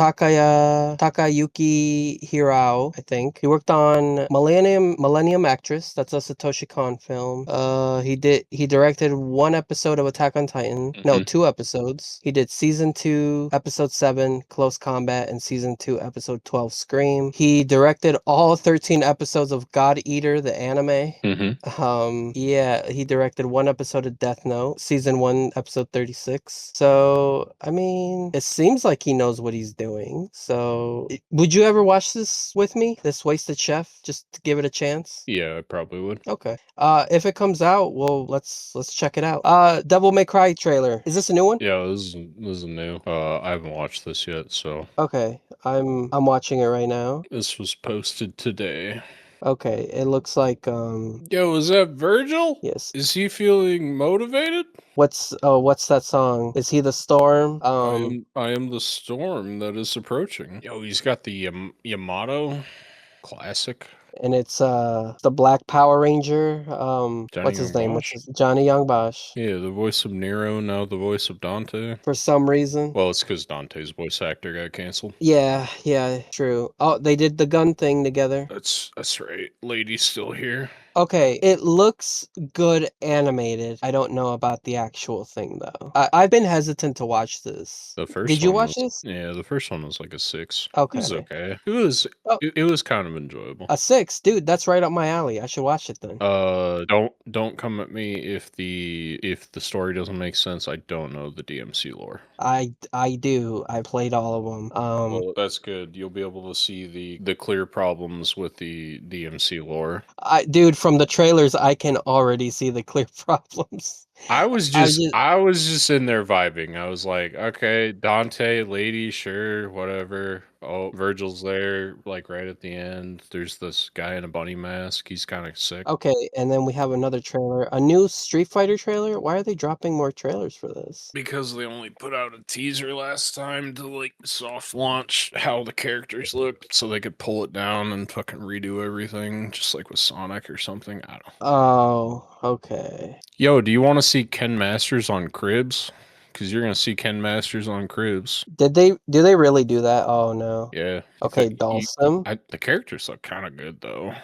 Takayuki Hirao, I think. He worked on Millennium Actress. That's a Satoshi Kon film. He directed one episode of Attack on Titan. No, Hmm. two episodes. He did season 2, episode 7, Close Combat, and season 2, episode 12, Scream. He directed all 13 episodes of God Eater, the anime. Hmm. Yeah, he directed one episode of Death Note, season 1, episode 36. So, I mean, it seems like he knows what he's doing. So, would you ever watch this with me? This Wasted Chef, just to give it a chance? Yeah, I probably would. Okay. If it comes out, well, let's check it out. Devil May Cry trailer. Is this a new one? Yeah, this is new. I haven't watched this yet, so Okay. I'm watching it right now. this was posted today. Okay. It looks like Yo, is that Virgil? yes. Is he feeling motivated? What's that song? Is he the storm? I am the storm that is approaching. Yo, he's got the Yamato classic. And it's the Black Power Ranger. Johnny What's his Young name? What's Bosch. his Johnny Young Bosch. Yeah, the voice of Nero, now the voice of Dante. For some reason. Well, it's because Dante's voice actor got canceled. Yeah, yeah, true. Oh, they did the gun thing together. That's right. Lady's still here. Okay, it looks good animated. I don't know about the actual thing though. I've been hesitant to watch this. The first Did you one watch was this? yeah, the first one was like a 6. It was Okay. okay. It was Oh, it, it was kind of enjoyable. a 6, dude. That's right up my alley. I should watch it then. Don't come at me if the story doesn't make sense. I don't know the DMC lore. I do. I played all of them. Well, that's good. You'll be able to see the clear problems with the DMC lore. Dude, from the trailers, I can already see the clear problems. I was I just just I was just in there vibing. I was like, okay, Dante, lady, sure, whatever. Oh, Virgil's there, like right at the end. There's this guy in a bunny mask. He's kind of sick. okay, and then we have another trailer, a new Street Fighter trailer. Why are they dropping more trailers for this? Because they only put out a teaser last time to like soft launch how the characters looked so they could pull it down and fucking redo everything, just like with Sonic or something. I don't. Oh, okay. Yo, do you want to see Ken Masters on Cribs? Because you're gonna see Ken Masters on Cribs. Do they really do that? Oh no. Yeah. Okay, Dalsum. The characters look kind of good though.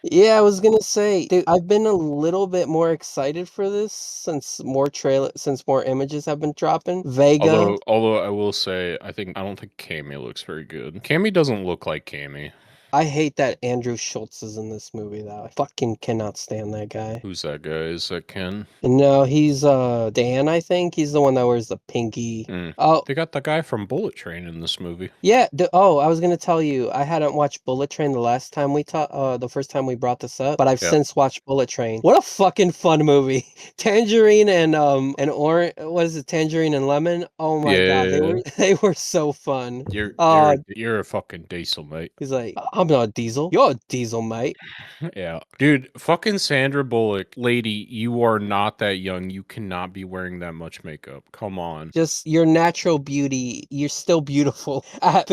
Yeah, I was gonna say, dude, I've been a little bit more excited for this since more images have been dropping. Vega. Although I will say, I don't think Cammy looks very good. Cammy doesn't look like Cammy. I hate that Andrew Schultz is in this movie though. I fucking cannot stand that guy. Who's that guy? Is that Ken? No, he's Dan, I think. He's the one that wears the pinky. Mm. Oh, They got the guy from Bullet Train in this movie. yeah. Oh, I was gonna tell you, I hadn't watched Bullet Train the last time we talked, the first time we brought this up, but I've Yeah. since watched Bullet Train. What a fucking fun movie! Tangerine and orange. What is it? Tangerine and lemon. Oh my god, they Yeah. were they were so fun. You're a fucking diesel, mate. He's like, I'm not a diesel. You're a diesel, mate. Yeah. Dude, fucking Sandra Bullock, lady, you are not that young. You cannot be wearing that much makeup. Come on. Just your natural beauty. You're still beautiful at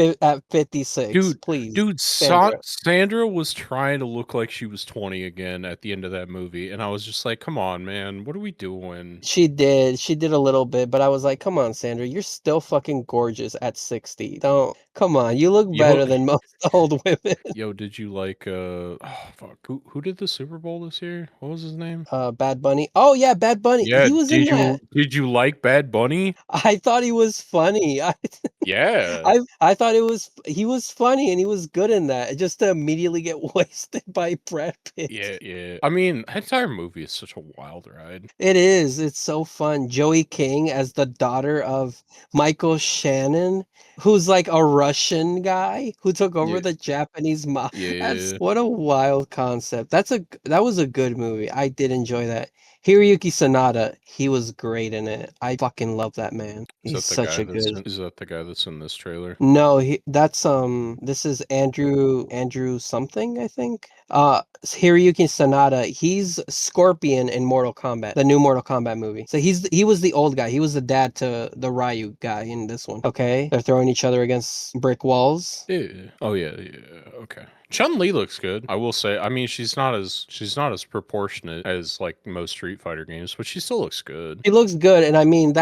56. Dude, Please, dude, Sandra. Sandra was trying to look like she was 20 again at the end of that movie, and I was just like, "Come on, man, what are we doing?" She did. She did a little bit, but I was like, come on, Sandra, you're still fucking gorgeous at 60. Don't come on. You look Yo, better than most old women. yo, did you like oh, fuck, who did the Super Bowl this year? What was his name? Bad Bunny. Oh yeah, Bad Bunny. Yeah, He was in that. did you like Bad Bunny? I thought he was funny. Yeah. I thought he was funny and he was good in that. Just to immediately get wasted by Brad Pitt. Yeah, yeah. I mean, that entire movie is such a wild ride. It is. It's so fun. Joey King as the daughter of Michael Shannon, who's like a Russian guy who took over Yeah, the Japanese mob. That's yeah. what a wild concept. That was a good movie. I did enjoy that. Hiroyuki Sanada, he was great in it. I fucking love that man. He's such a good. Is that the guy that's in this trailer? No, that's this is Andrew something, I think. Hiroyuki Sanada, he's Scorpion in Mortal Kombat, the new Mortal Kombat movie. So he was the old guy. He was the dad to the Ryu guy in this one. Okay? They're throwing each other against brick walls. Yeah. Oh yeah, yeah. Okay. Chun-Li looks good. I will say. I mean, she's not as proportionate as like most Street Fighter games, but she still looks good. He looks good, and I mean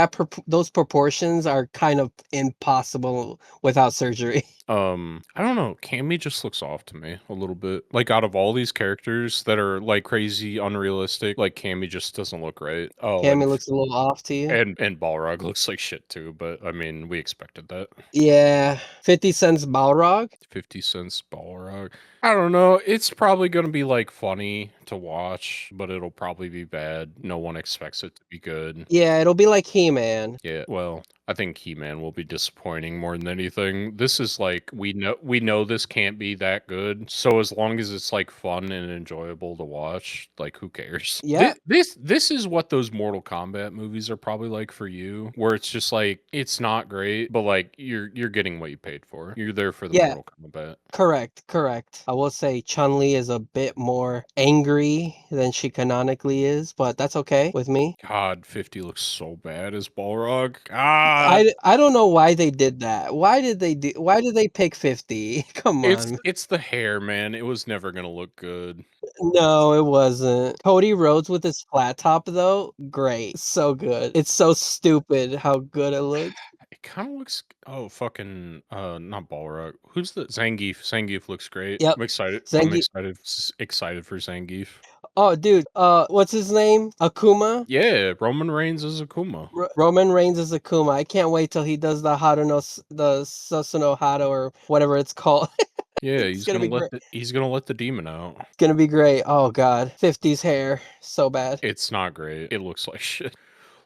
those proportions are kind of impossible without surgery. I don't know. Cammy just looks off to me a little bit. Like out of all these characters that are like crazy unrealistic, like Cammy just doesn't look right. Oh, Cammy looks a little off to you. and Balrog looks like shit too, but I mean, we expected that. Yeah, 50 cents Balrog. 50 cents Balrog. I don't know. It's probably going to be like funny to watch, but it'll probably be bad. No one expects it to be good. Yeah, it'll be like He-Man. Yeah, well, I think He-Man will be disappointing more than anything. This is like we know this can't be that good. So as long as it's like fun and enjoyable to watch, like who cares? Yeah. This is what those Mortal Kombat movies are probably like for you, where it's just like it's not great, but like you're getting what you paid for. You're there for the Yeah, Mortal Kombat. correct. I will say Chun-Li is a bit more angry than she canonically is, but that's okay with me. God, 50 looks so bad as Balrog. God. I don't know why they did that. Why did they pick 50? Come on. It's the hair, man. It was never gonna look good. No, it wasn't. Cody Rhodes with his flat top though, great. So good. It's so stupid how good it looks. It kind of looks oh fucking not Balrog. Who's the Zangief? Zangief looks great. Yep. I'm excited. Zangief. Excited for Zangief. Oh, dude. What's his name? Akuma. Yeah, Roman Reigns is Akuma. Roman Reigns is Akuma. I can't wait till he does the the Susuno Hado or whatever it's called. Yeah, It's gonna be great. he's gonna let the demon out. It's gonna be great. Oh god, 50's hair, so bad. It's not great. It looks like shit.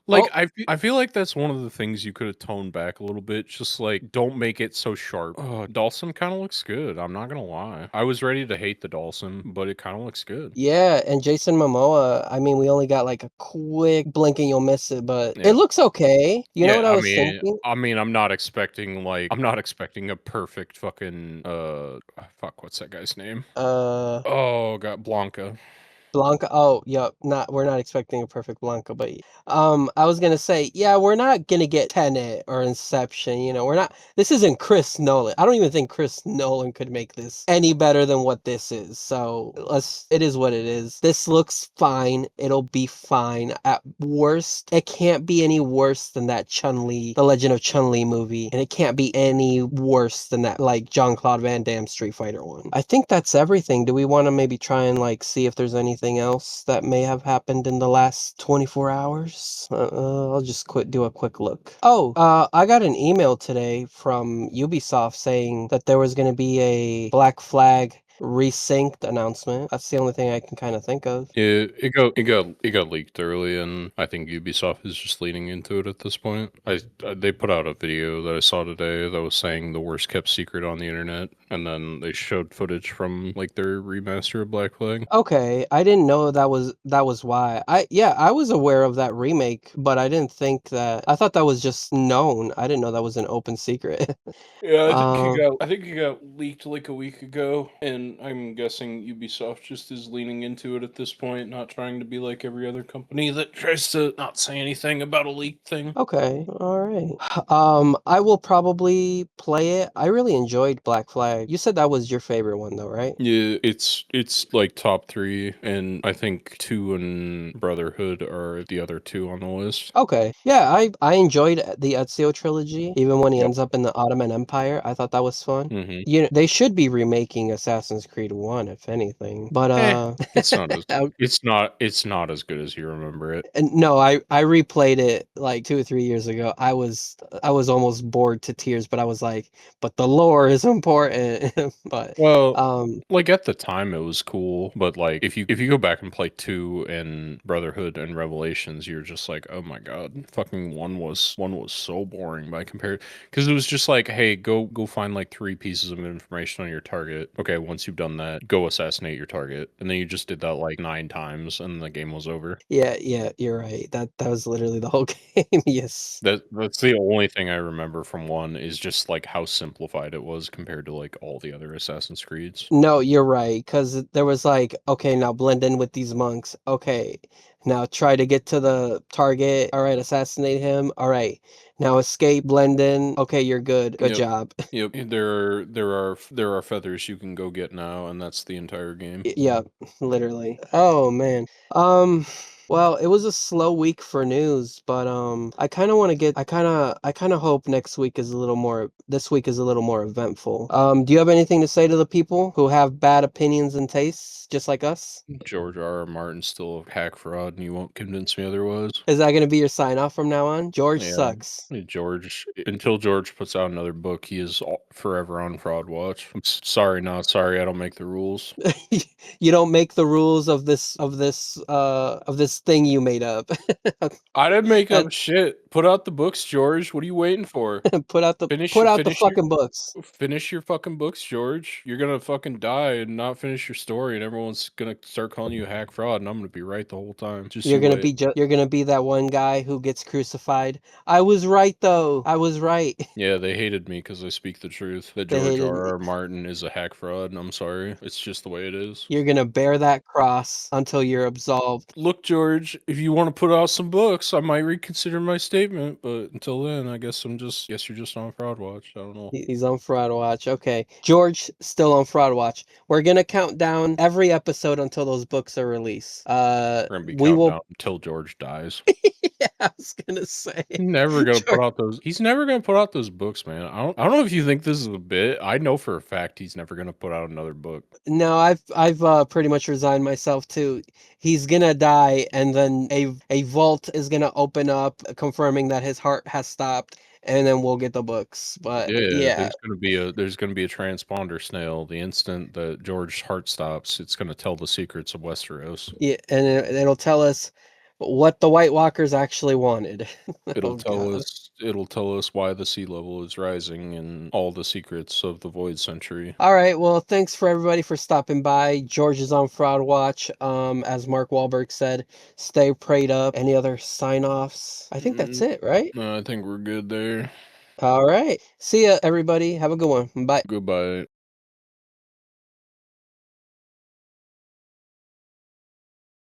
Like Oh I feel like that's one of the things you could have toned back a little bit. Just like don't make it so sharp. Oh, Dawson kind of looks good. I'm not gonna lie. I was ready to hate the Dawson, but it kind of looks good. yeah, and Jason Momoa. I mean, we only got like a quick blink and you'll miss it, but it Yeah. looks okay. You know Yeah, what I was thinking? I'm not expecting I'm not expecting a perfect fucking fuck, what's that guy's name? Uh, Oh god, Blanca. Blanca. Oh, yep. Not we're not expecting a perfect Blanca, but I was gonna say, yeah, we're not gonna get Tenet or Inception. You know, we're not. This isn't Chris Nolan. I don't even think Chris Nolan could make this any better than what this is. So it is what it is. This looks fine. It'll be fine. At worst, it can't be any worse than that Chun-Li, The Legend of Chun-Li movie, and it can't be any worse than that like Jean-Claude Van Damme Street Fighter one. I think that's everything. Do we want to maybe try and like see if there's anything else that may have happened in the last 24 hours? I'll just do a quick look. Oh, I got an email today from Ubisoft saying that there was going to be a Black Flag resynced announcement. That's the only thing I can kind of think of. Yeah, it got leaked early, and I think Ubisoft is just leaning into it at this point. They put out a video that I saw today that was saying the worst kept secret on the internet, and then they showed footage from like their remaster of Black Flag. Okay, I didn't know that was why. I was aware of that remake, but I didn't think that. I thought that was just known. I didn't know that was an open secret. Yeah, Um, I think he got leaked like a week ago, and I'm guessing Ubisoft just is leaning into it at this point, not trying to be like every other company that tries to not say anything about a leaked thing. okay, all right. I will probably play it. I really enjoyed Black Flag. You said that was your favorite one though, right? Yeah, it's like top three, and I think two and Brotherhood are the other two on the list. Okay. Yeah, I enjoyed the Ezio trilogy, even when he Yep. ends up in the Ottoman Empire. I thought that was fun. Mm-hmm. They should be remaking Assassin's Creed 1 if anything. But It's not as I- it's not as good as you remember it. and no, I replayed it like 2 or 3 years ago. I was almost bored to tears, but I was like, but the lore is important. But Well, um like at the time it was cool, but like if you go back and play two and Brotherhood and Revelations, you're just like, oh my god, fucking one was so boring by compare because it was just like, hey, go find like three pieces of information on your target. Okay, once you've done that, go assassinate your target, and then you just did that like 9 times, and the game was over. yeah, you're right. That was literally the whole game. Yes. That's the only thing I remember from one is just like how simplified it was compared to like all the other Assassin's Creeds. No, you're right, because there was like, okay, now blend in with these monks. Okay, now try to get to the target. All right, assassinate him. All right, now escape, blend in. Okay, you're good. Good Yep. job. Yep. There are feathers you can go get now, and that's the entire game. Yeah, literally. Oh man. Um, well, it was a slow week for news, but I kind of want to get I kind of hope next week is a little more this week is a little more eventful. Do you have anything to say to the people who have bad opinions and tastes just like us? George R. R. Martin's still a hack fraud, and you won't convince me otherwise. Is that going to be your sign off from now on? George Yeah, sucks. George. Until George puts out another book, he is forever on fraud watch. Sorry, not sorry. I don't make the rules. You don't make the rules of this thing you made up. I didn't make And up shit. Put out the books, George. What are you waiting for? put out the Finish, put out the finish your fucking books. Finish your fucking books, George. You're gonna fucking die and not finish your story, and everyone's gonna start calling you a hack fraud, and I'm gonna be right the whole time. Just You're you gonna wait. be you're gonna be that one guy who gets crucified. I was right though. I was right. Yeah, they hated me because I speak the truth. That They George hated R. me. R. Martin is a hack fraud, and I'm sorry. It's just the way it is. You're gonna bear that cross until you're absolved. Look, George, if you want to put out some books, I might reconsider my statement, but until then, guess you're just on fraud watch. I don't know. He's on fraud watch. Okay. George still on fraud watch. We're gonna count down every episode until those books are released. We're gonna be We counting will down until George dies. yeah, I was gonna say. Never gonna put George, out those. He's never gonna put out those books, man. I don't know if you think this is a bit. I know for a fact he's never gonna put out another book. no, I've pretty much resigned myself to he's gonna die and then a vault is gonna open up confirming that his heart has stopped and then we'll get the books. But Yeah, yeah, there's gonna be a transponder snail. The instant that George's heart stops, it's gonna tell the secrets of Westeros. yeah, and it'll tell us what the White Walkers actually wanted. Oh God. It'll tell us why the sea level is rising and all the secrets of the Void Century. All right, well, thanks for everybody for stopping by. George is on Fraud Watch. As Mark Wahlberg said, stay prayed up. Any other sign-offs? I think that's Mm, it, right? no, I think we're good there. All right. See ya, everybody. Have a good one. Bye. Goodbye.